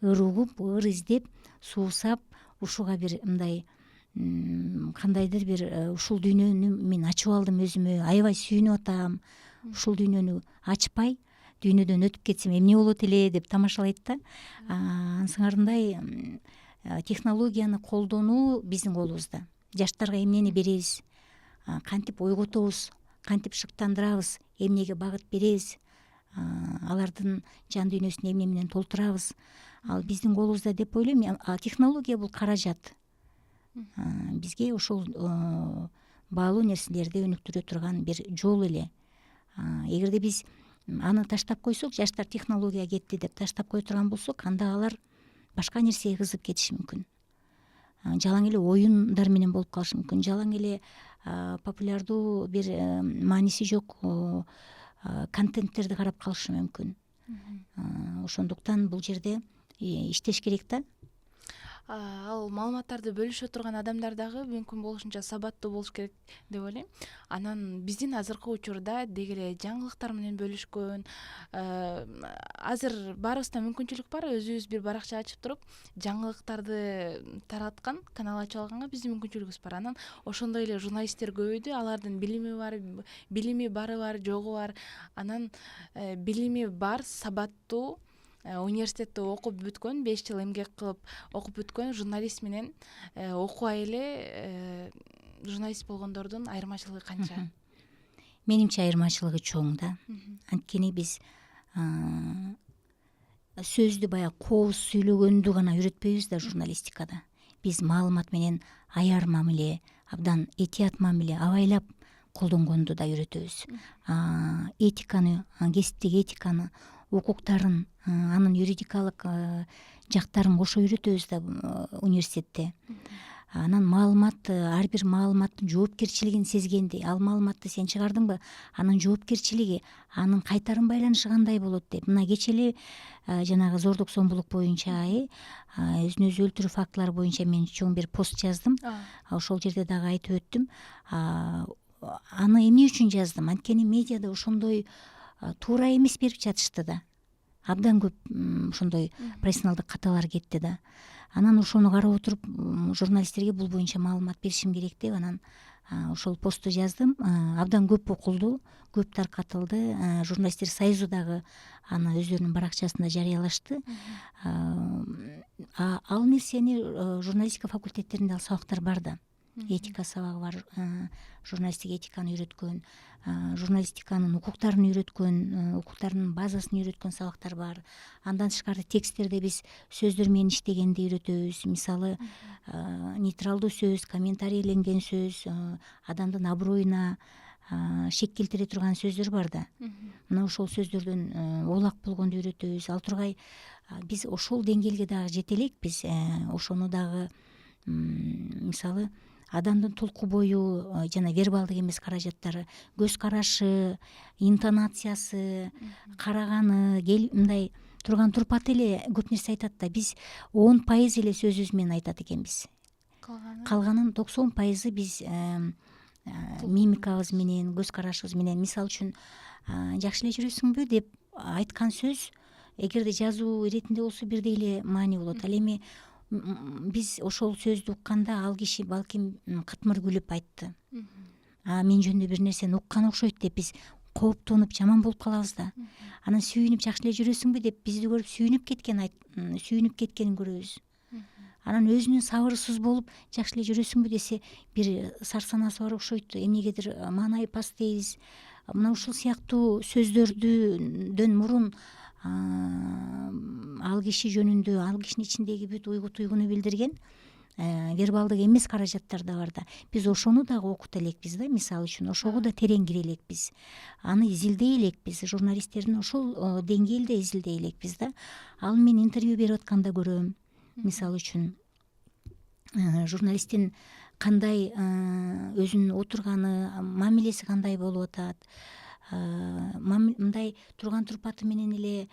Ыр угуп, ыр издеп, суусап, ушуга бир мындай кандайдыр бир ушул дүйнөнү мен ачып алдым өзүмө, аябай сүйүнүп атам. Ушул дүйнөнү ачпай, дүйнөдөн өтүп кетсем эмне болот эле деп тамашалайт да. Ансыңарындай технологияны колдонуу биздин колубузда. Жаштарга эмнени беребиз, кантип ойготобуз, кантип шыктандырабыз, эмнеге багыт беребиз, алардын жан дүйнөсүн эмне менен толтурабыз, ал биздин колубузда деп ойлойм. Технология бул каражат. Бизге ошол баалуу нерселерди өнүктүрө турган бир жол эле. Эгерде биз аны таштап койсок, жаштар технология кетти деп таштап кое турган болсок, анда алар башка нерсеге кызыгып кетиши мүмкүн. Жалаң эле оюндар менен болуп калышы мүмкүн. Жалаң эле популярдуу бир мааниси жок контенттерди карап калышы мүмкүн. Ошондуктан бул жерде иштеш керек да. Ал маалыматтарды бөлүшө турган адамдар дагы мүмкүн болушунча сабаттуу болуш керек деп ойлойм. Анан биздин азыркы учурда деги эле жаңылыктар менен бөлүшкөн, азыр баарыбызда мүмкүнчүлүк бар. Өзүбүз бир баракча ачып туруп жаңылыктарды тараткан канал ачып алганга биздин мүмкүнчүлүгүбүз бар. Анан ошондой эле журналисттер көбөйдү. Алардын билими бары бар, жогу бар. Анан билими бар, сабаттуу, университетте окуп бүткөн, 5 жыл эмгек кылып окуп бүткөн журналист менен окубай эле журналист болгондордун айырмачылыгы канча? Менимче айырмачылыгы чоң да. Анткени биз сөздү баягы кооз сүйлөгөндү гана үйрөтпөйбүз да журналистикада. Биз маалымат менен аяр мамиле, абдан этият мамиле, абайлап колдонгонду да үйрөтөбүз. Этиканы, кесиптик этиканы, укуктарын, анын юридикалык жактарын кошо үйрөтөбүз да университетте. Анан маалымат, ар бир маалыматтын жоопкерчилигин сезгенди. Ал маалыматты сен чыгардыңбы, анын жоопкерчилиги, анын кайтарым байланышы кандай болот деп. Мына кечээ эле жанагы зордук зомбулук боюнча өзүн өзү өлтүрүү фактылары боюнча мен чоң бир пост жаздым. Ошол жерде дагы айтып өттүм. Аны эмне үчүн жаздым? Анткени медиада ошондой туура эмес берип жатышты да. Абдан көп ошондой профессионалдык каталар кетти да. Анан ошону карап отуруп журналисттерге бул боюнча маалымат беришим керек деп анан ошол постту жаздым. Абдан көп окулду, көп таркатылды. Журналисттер союзу дагы аны өздөрүнүн баракчасында жарыялашты. Ал нерсени журналистика факультеттеринде ал сабактар бар да. Этика сабагы бар, журналисттик этиканы үйрөткөн, журналистиканын укуктарын үйрөткөн, укуктарынын базасын үйрөткөн сабактар бар. Андан тышкары тексттерде биз сөздөр менен иштегенди үйрөтөбүз. Мисалы, нейтралдуу сөз, комментарийленген сөз, адамдын аброюна шек келтире турган сөздөр бар да. Мына ошол сөздөрдөн оолак болгонду үйрөтөбүз. Ал тургай биз ошол деңгээлге дагы жете элекпиз. Ошону дагы мисалы адамдын толку бою жана вербалдык эмес каражаттары, көз карашы, интонациясы, караганы, мындай турган турпаты эле көп нерсе айтат да. Биз 10% эле сөзүбүз менен айтат экенбиз. Калганын 90% биз мимикабыз менен, көз карашыбыз менен. Мисалы үчүн жакшы эле жүрөсүңбү деп айткан сөз эгерде жазуу иретинде болсо бирдей эле маани болот. Ал эми биз ошол сөздү укканда ал киши балким кытмыр күлүп айтты. Мен жөнүндө бир нерсени уккан окшойт деп биз кооптонуп жаман болуп калабыз да. Анан сүйүнүп жакшы эле жүрөсүңбү деп бизди көрүп сүйүнүп кеткенин көрөбүз. Анан өзүнүн сабырсыз болуп жакшы эле жүрөсүңбү десе бир сарсанасы бар окшойт, эмнегедир маанай пас дейбиз. Мына ушул сыяктуу сөздөрдөн мурун ал киши жөнүндө, ал кишинин ичиндеги бүт уйгу туйгуну билдирген вербалдык эмес каражаттар да бар да. Биз ошону дагы окута элекпиз да. Мисалы үчүн ошого да терең кире элекпиз. Аны изилдей элекпиз. Журналисттердин ошол деңгээлде изилдей элекпиз да. Ал мен интервью берип атканда көрөм. Мисалы үчүн журналисттин кандай өзүнүн отурганы, мамилеси кандай болуп атат, мындай турган турпаты менен эле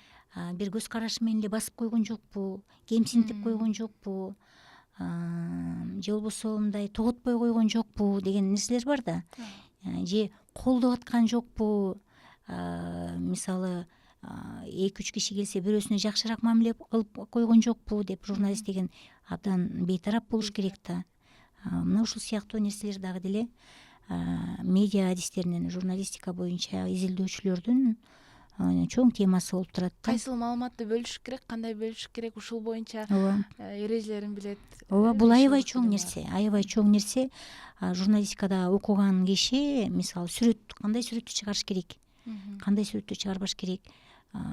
бир көз карашы менен эле басып койгон жокпу, кемсинтип койгон жокпу, же болбосо мындай тоготпой койгон жокпу деген нерселер бар да. Же колдоп аткан жокпу, мисалы 2-3 киши келсе бирөөсүнө жакшыраак мамиле кылып койгон жокпу деп журналист деген абдан бейтарап болуш керек да. Мына ушул сыяктуу нерселер дагы деле медиа адистеринин журналистика боюнча изилдөөчүлөрдүн чоң темасы болуп турат да. Кайсыл маалыматты бөлүш керек, кандай бөлүш керек, ушул боюнча эрежелерин билет. Ооба, бул аябай чоң нерсе. Журналистикада окуган киши мисалы кандай сүрөттү чыгарыш керек, кандай сүрөттү чыгарбаш керек.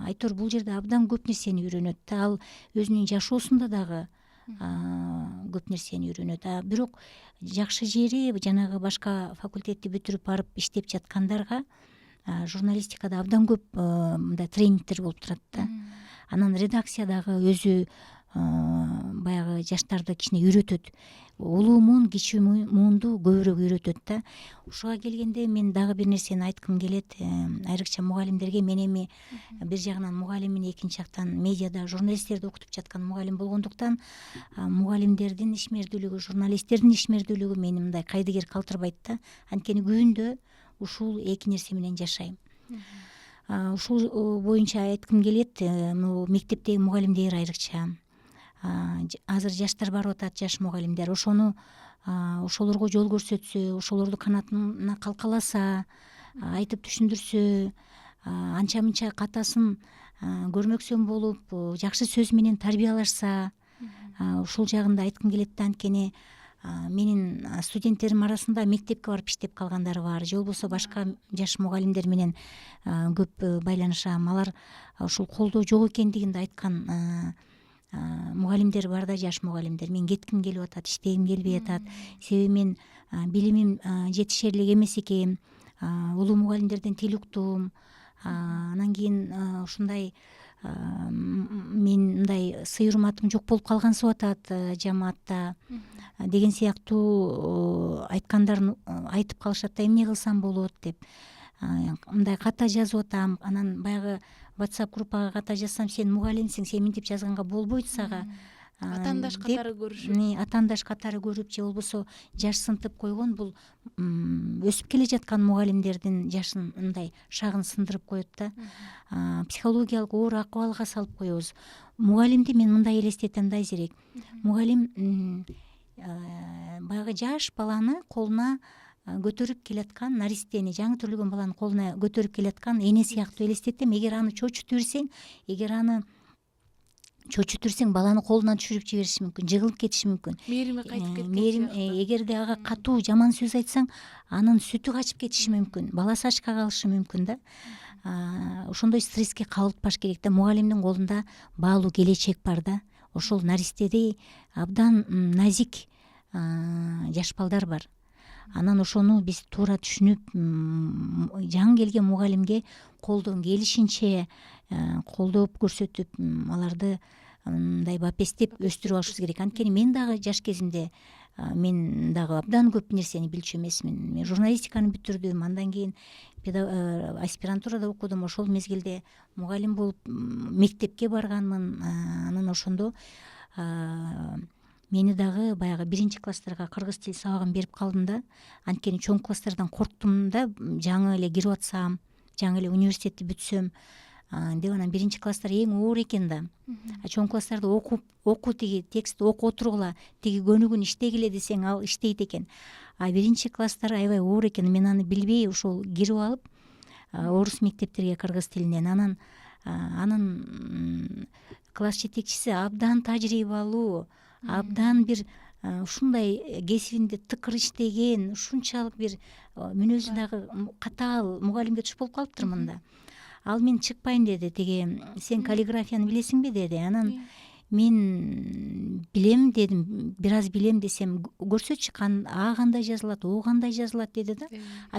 Айтор бул жерде абдан көп нерсени үйрөнөт да. Ал өзүнүн жашоосунда дагы көп нерсени үйрөнөт. Бирок жакшы жери жанагы башка факультетти бүтүрүп барып иштеп жаткандарга журналистикада абдан көп мындай тренингдер болуп турат да. Анан редакция дагы өзү баягы жаштарды кичине үйрөтөт. Улуу муун, кичүү муунду көбүрөөк үйрөтөт да. Ушуга келгенде мен дагы бир нерсени айткым келет. Айрыкча мугалимдерге, мен эми бир жагынан мугалиммин, экинчи жактан медиада журналисттерди окутуп жаткан мугалим болгондуктан мугалимдердин ишмердүүлүгү, журналисттердин ишмердүүлүгү мени мындай кайдыгер калтырбайт да. Анткени күндө ушул эки нерсе менен жашайм. Ушул боюнча айткым келет. Мектептеги мугалимдер айрыкча азыр жаштар барып атат, жаш мугалимдер. Ошолорго жол көрсөтсө, ошолорду канатына калкаласа, айтып түшүндүрсө, анча мынча катасын көрмөксөн болуп, жакшы сөз менен тарбиялашса, ушул жагында айткым келет да. Анткени менин студенттерим арасында мектепке барып иштеп калгандары бар, же болбосо башка жаш мугалимдер менен көп байланышам. Алар ушул колдоо жок экендигин айткан мугалимдер бар да, жаш мугалимдер. Мен кетким келип атат, иштегим келбей атат. Себеби мен билимим жетишерлик эмес экен. Улуу мугалимдерден тил уктум. Анан кийин ушундай мен мындай сый урматым жок болуп калгансып атат жамаатта деген сыяктуу айткандарын айтып калышат да, эмне кылсам болот деп. Мындай ката жазып атам, анан баягы WhatsApp группага ката жазсам, сен мугалимсиң, сен мынтип жазганга болбойт сага. Атаандаш катары көрүшүп, атаандаш катары көрүп же болбосо жаш сынтып койгон, бул өсүп келе жаткан мугалимдердин жашын мындай шагын сындырып коет да. Психологиялык оор акыбалга салып коебуз. Мугалимди мен мындай элестетем да, Айзерек. Мугалим баягы жаш баланы колуна көтөрүп келаткан, наристени, жаңы төрөлгөн баланы колуна көтөрүп келаткан эне сыяктуу элестетем. Эгер аны чочутуп жүрсең, баланы колунан түшүрүп жибериши мүмкүн, жыгылып кетиши мүмкүн. Мээрими кайтып кеткен. Эгерде ага катуу жаман сөз айтсаң, анын сүтү качып кетиши мүмкүн, баласы ачка калышы мүмкүн да. Ошондой стресске кабылтпаш керек да. Мугалимдин колунда баалуу келечек бар да. Ошол наристедей абдан назик жаш балдар бар. Анан ошону биз туура түшүнүп, жаңы келген мугалимге колдон келишинче колдоп көрсөтүп, аларды мындай бапестеп өстүрүп алышыбыз керек. Анткени мен дагы жаш кезимде мен дагы абдан көп нерсени билчү эмесмин. Мен журналистиканы бүтүрдүм, андан кийин аспирантурада окудум. Ошол мезгилде мугалим болуп мектепке барганмын. Анан ошондо мени дагы баягы 1-класстарга кыргыз тил сабагын берип калдым да. Анткени чоң класстардан корктум да, жаңы эле кирип атсам, жаңы эле университетти бүтсөм деп. Анан 1-класстар эң оор экен да. Чоң класстарды оку тиги текстти окуп отургула, тиги көнүгүн иштегиле десең, ал иштейт экен. 1-класстар аябай оор экен. Мен аны билбей ошол кирип алып, орус мектептерге кыргыз тилинен. Анын класс жетекчиси абдан тажрыйбалуу, абдан бир ушундай кесибинде тыкыр иштеген, ушунчалык бир мүнөзү дагы катаал мугалимге туш болуп калыптырмын да. Ал мен чыкпайм деди. Тиги сен каллиграфияны билесиңби деди. Анан мен билем дедим, бир аз билем десем, көрсөтчү А кандай жазылат, О кандай жазылат деди да.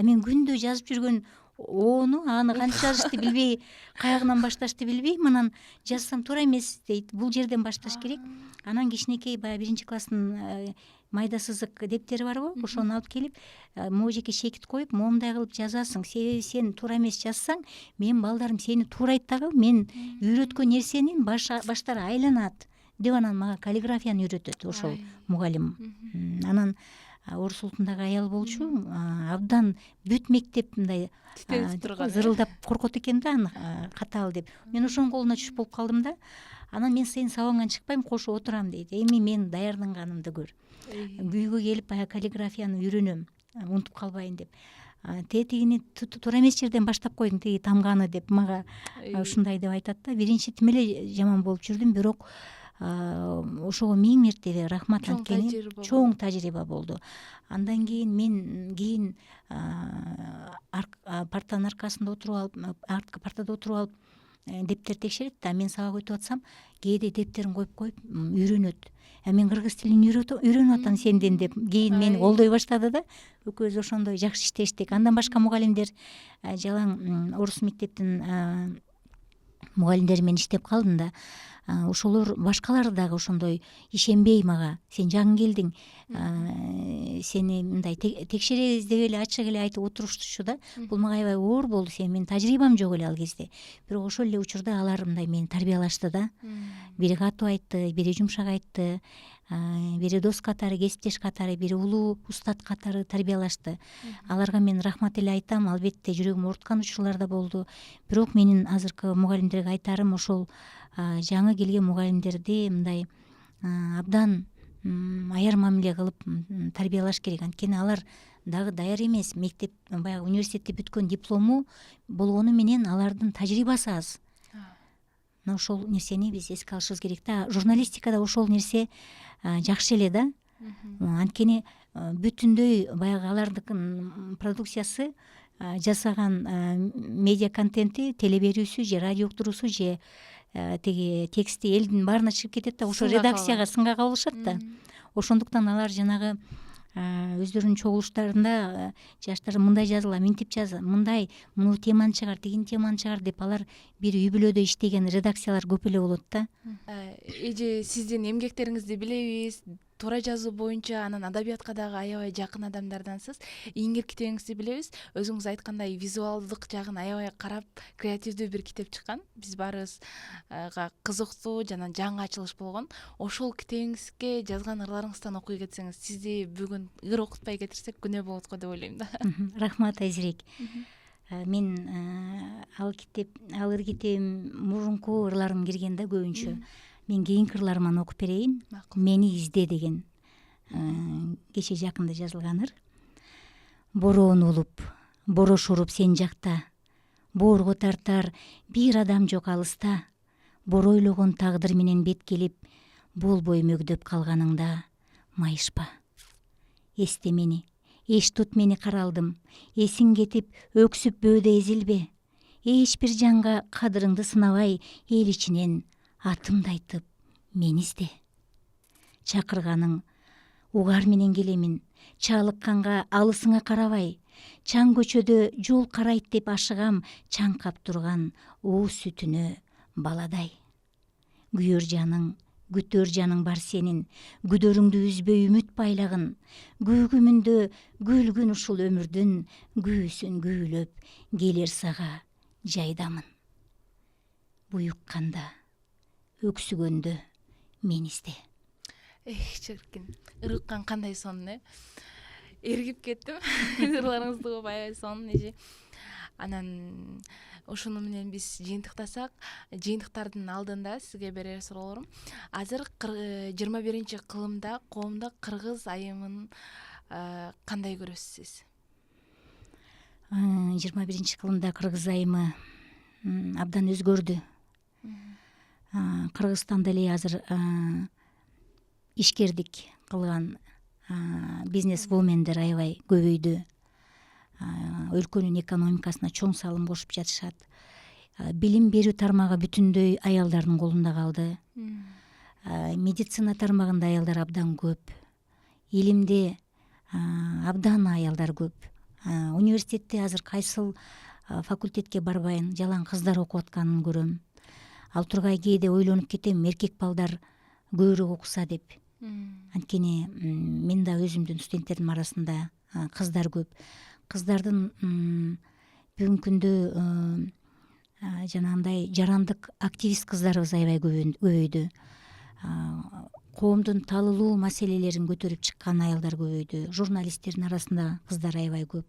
Мен күндө жазып жүргөн аны кантип жазышты билбей, каягынан башташты билбейм. Анан жазсам туура эмес дейт. Бул жерден башташ керек. Анан кичинекей баягы 1-класстын майда сызык дептери барбы, ошону алып келип, могу жеке шекит коюп, момундай кылып жазасың. Сен туура эмес жазсаң, менин балдарым сени туурайт дагы, мен үйрөткөн нерсенин баштары айланат деп. Анан мага каллиграфияны үйрөтөт ошол мугалим. Анан орус улутундагы аял болчу, абдан бүт мектеп мындай зырылдап коркот экен да, аны катаал деп. Мен ошонун колуна түшүп болуп калдым да. Анан мен сенин сабагыңан чыкпайм, кошо отурам дейт. Эми мен даярданганымды көр. Күйгө келип баягы каллиграфияны үйрөнөм, унутуп калбайын деп. Тетигини туура эмес жерден баштап койдуң, тиги тамганы деп мага ушундай деп айтат да. Биринчи тим эле жаман болуп жүрдүм, бирок ошого 1000 мертебе рахмат. Анткени чоң тажрыйба болду. Андан кийин мен партанын аркасында отуруп алып, арткы партада отуруп алып, дептер текшерет да. Мен сабак өтүп атсам, кээде дептерин коюп үйрөнөт. Мен кыргыз тилин үйрөнүп атам сенден деп. Кийин мени колдой баштады да. Экөөбүз ошондой жакшы иштештик. Андан башка мугалимдер, жалаң орус мектептин мугалимдери менен иштеп калдым да. Ошолор башкалар дагы ошондой ишенбей мага, сен жаңы келдиң, сени мындай текшеребиз деп эле ачык эле айтып отуруштучу да. Бул мага аябай оор болду. Менин тажрыйбам жок эле ал кезде. Бирок ошол эле учурда алар мындай мени тарбиялашты да. Бири катуу айтты, бири жумшак айтты, бири дос катары, кесиптеш катары, бири улуу устат катары тарбиялашты. Аларга мен рахмат эле айтам. Албетте жүрөгүм ооруткан учурлар да болду. Бирок менин азыркы мугалимдерге айтарым, ошол жаңы келген мугалимдерди мындай абдан аяр мамиле кылып тарбиялаш керек. Анткени алар дагы даяр эмес. Мектеп, баягы университетти бүткөн диплому болгону менен алардын тажрыйбасы аз. Ошол нерсени биз эске алышыбыз керек да. Журналистикада ошол нерсе жакшы эле да. Анткени бүтүндөй баягы алардын продукциясы, жасаган медиа контенти, теле берүүсү же радио уктуруусу же тиги тексти элдин баарына чыгып кетет да. Ошо редакцияга сынга кабылышат да. Ошондуктан алар жанагы өздөрүнүн чогулуштарында жаштар мындай жазгыла, минтип мындай муну теманы чыгар, тигин теманы чыгар деп алар бир үй бүлөдө иштеген редакциялар көп эле болот да. Эже сиздин эмгектериңизди билебиз, туура жазуу боюнча, анан адабиятка дагы аябай жакын адамдардансыз. Иңгир китебиңизди билебиз. Өзүңүз айткандай визуалдык жагын аябай карап, креативдүү бир китеп чыккан. Биз баарыбызга кызыктуу жана жаңы ачылыш болгон. Ошол китебиңизге жазган ырларыңыздан окуй кетсеңиз, сизди бүгүн ыр окутпай кетирсек күнөө болот го деп ойлойм да. Рахмат Айзирек. Мен ал ыр китебим мурунку ырларым кирген да көбүнчө. Мен кийинки ырларыман окуп берейин. Мени изде деген кече жакында жазылган ыр. Бороон улуп, борош уруп сен жакта, боорго тартар бир адам жок алыста, боройлогон тагдыр менен бет келип, болбой мөгдөп калганыңда майышпа. Эсте мени, эч тут мени каралдым, эсиң кетип өксүп бөөдө эзилбе. Эч бир жанга кадырыңды сынабай, эл ичинен атымды айтып мени изде. Чакырганың угар менен келемин, чалыкканга алысыңа карабай, чаң көчөдө жол карайт деп ашыгам чаңкап турган уу сүтүнө баладай. Күйөр жаның, күтөр жаның бар сенин, күдөрүңдү үзбөй үмүт байлагын, күүгүмүндө күлгүн ушул өмүрдүн күүсүн күүлөп келер сага жайдамын. Буюкканда, өксүгөндө мени изде. Чиркин. Ыр уккан кандай сонун, эргип кеттим. Ырларыңызды угуп аябай сонун эже. Анан ошону менен биз жыйынтыктасак, жыйынтыктардын алдында сизге берер суроолорум. Азыр 21-кылымда коомдук кыргыз айымын кандай көрөсүз сиз? 21-кылымда кыргыз айымы абдан өзгөрдү. Кыргызстанда эле азыр ишкердик кылган бизнес-вумендер аябай көбөйдү. Өлкөнүн экономикасына чоң салым кошуп жатышат. Билим берүү тармагы бүтүндөй аялдардын колунда калды. Медицина тармагында аялдар абдан көп. Илимде абдан аялдар көп. Университетте азыр кайсыл факультетке барбайын, жалаң кыздар окуп атканын көрөм. Ал тургай кээде ойлонуп кетем, эркек балдар көбүрөөк окуса деп. Анткени мен да өзүмдүн студенттердин арасында кыздар көп. Кыздардын бүгүнкү күндө жанагындай жарандык активист кыздарыбыз аябай көбөйдү. Коомдун талылуу маселелерин көтөрүп чыккан аялдар көбөйдү. Журналисттердин арасында кыздар аябай көп.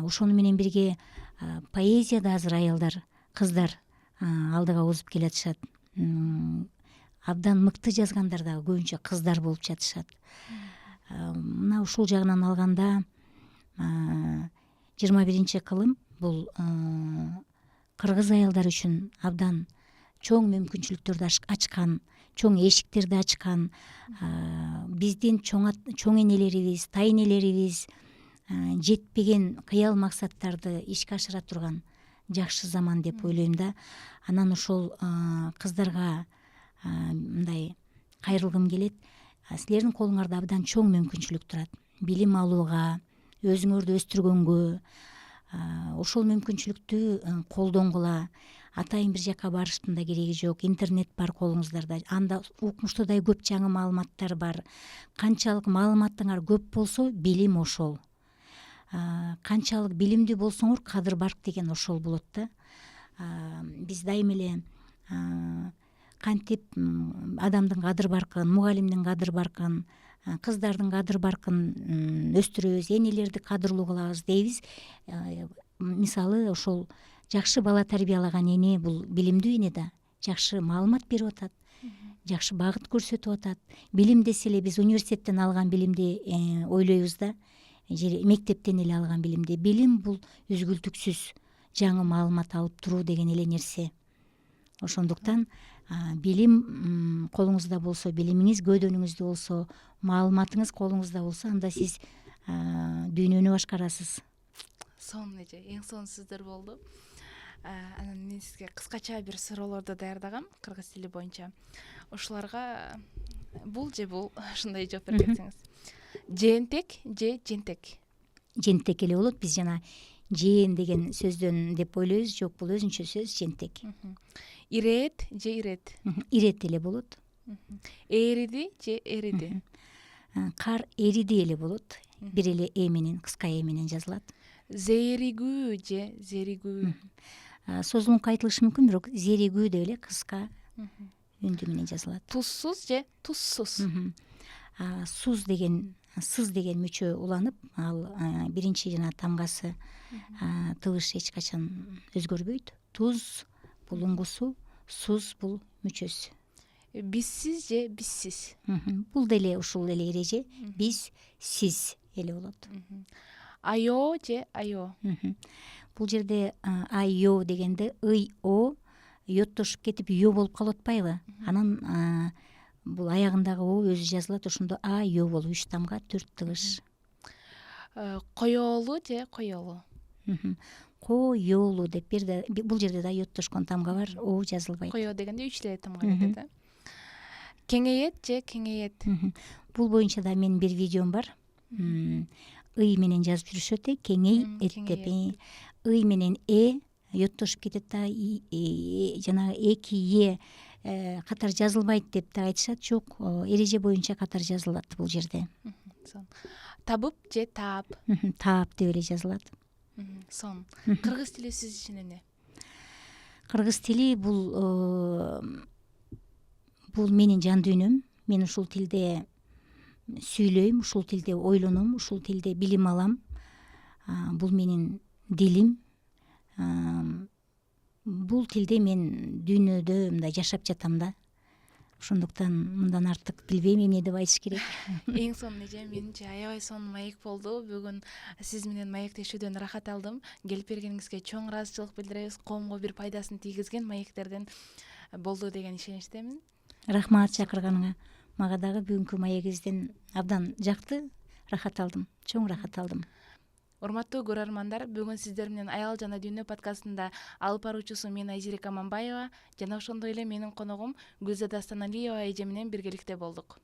Ошону менен бирге поэзияда азыр аялдар, кыздар алдыга озуп келатышат. Абдан мыкты жазгандар дагы көбүнчө кыздар болуп жатышат. Мына ушул жагынан алганда 21-кылым бул кыргыз аялдар үчүн абдан чоң мүмкүнчүлүктөрдү ачкан, чоң эшиктерди ачкан, биздин чоң энелерибиз, тайнелерибиз жетпеген кыял максаттарды ишке ашыра турган жакшы заман деп ойлойм да. Анан ошол кыздарга мындай кайрылгым келет. Силердин колуңарда абдан чоң мүмкүнчүлүк турат. Билим алууга, өзүңөрдү өстүргөнгө, ошол мүмкүнчүлүктү колдонгула. Атайын бир жака барыштын да кереги жок. Интернет бар колуңуздарда. Анда укмуштуудай көп жаңы маалыматтар бар. Канчалык маалыматыңар көп болсо, билим ошол. Канчалык билимдүү болсоңор, кадыр барк деген ошол болот да. Биз дайым эле кантип адамдын кадыр баркын, мугалимдин кадыр баркын, кыздардын кадыр баркын өстүрөбүз, энелерди кадырлуу кылабыз дейбиз. Мисалы ошол жакшы бала тарбиялаган эне бул билимдүү эне да, жакшы маалымат берип атат, жакшы багыт көрсөтүп атат. Билим десе эле биз университеттен алган билимди ойлойбуз да, мектептен эле алган билимди. Билим бул үзгүлтүксүз жаңы маалымат алып туруу деген эле нерсе. Ошондуктан билим колуңузда болсо, билимиңиз көөдөнүңүздө болсо, маалыматыңыз колуңузда болсо, анда сиз дүйнөнү башкарасыз. Сонун эже, эң сонун сөздөр болду. Анан мен сизге кыскача бир суроолорду даярдагам кыргыз тили боюнча. Ошолорго бул же бул ушундай жооп берип кетсеңиз. жээнтек же жентек? Жентек эле болот. Биз жана жээн деген сөздөн деп ойлойбуз. Жок, бул өзүнчө сөз жентек. Ирээт же ирет? Ирет эле болот. Ээриди же эриди? Кар эриди эле болот. Бир эле э менен, кыска э менен жазылат. Зээригүү же зеригүү? Созулуңку айтылышы мүмкүн, бирок зеригүү деп эле кыска үндү менен жазылат. Тузсуз же тузсуз? Суз деген, сыз деген мүчө уланып, ал биринчи жана тамгасы тыбыш эч качан өзгөрбөйт. Туз бул уңгусу, суз бул мүчөсү. Биссиз же биссиз? Бул деле ушул эле эреже. Биз, сиз эле болот. Айоо же айоо? Бул жерде айо дегенде ый о йоттошуп кетип ё болуп калып атпайбы? Анан бул аягындагы о өзү жазылат, ошондо а ё болуп 3 тамга 4 тыгыш. Коёлу же коёлу? Коёлу деп бул жерде да йоттошкон тамга бар, о жазылбайт. Коё дегенде 3 эле тамга кетет, э? Кеңейет же кеңейет? Бул боюнча да менин бир видеом бар. Ый менен жазып жүрүшөт, кеңейет деп. Ый менен э йоттошуп кетет да, жанагы эки е катар жазылбайт деп да айтышат. Жок, эреже боюнча катар жазылат бул жерде. Табып же таап? Таап деп эле жазылат. Сон. Кыргыз тили сиз үчүн эмне? Кыргыз тили бул менин жан дүйнөм. Мен ушул тилде сүйлөйм, ушул тилде ойлоном, ушул тилде билим алам. Бул менин дилим. Бул тилде мен дүйнөдө мындай жашап жатам да. Ошондуктан мындан артык билбейм эмне деп айтыш керек. Эң сонун эже, менимче аябай сонун маек болду. Бүгүн сиз менен маектешүүдөн рахат алдым. Келип бергениңизге чоң ыраазычылык билдиребиз. Коомго бир пайдасын тийгизген маектерден болду деген ишеничтемин. Рахмат чакырганыңа. Мага дагы бүгүнкү маегиңизден абдан жакты. Рахат алдым, чоң рахат алдым. Урматтуу көрөрмандар, бүгүн сиздер менен Аял жана дүйнө подкастында алып баруучусу мен Айзирек Аманбаева жана ошондой эле менин коногум Гүлзада Станалиева эже менен биргеликте болдук.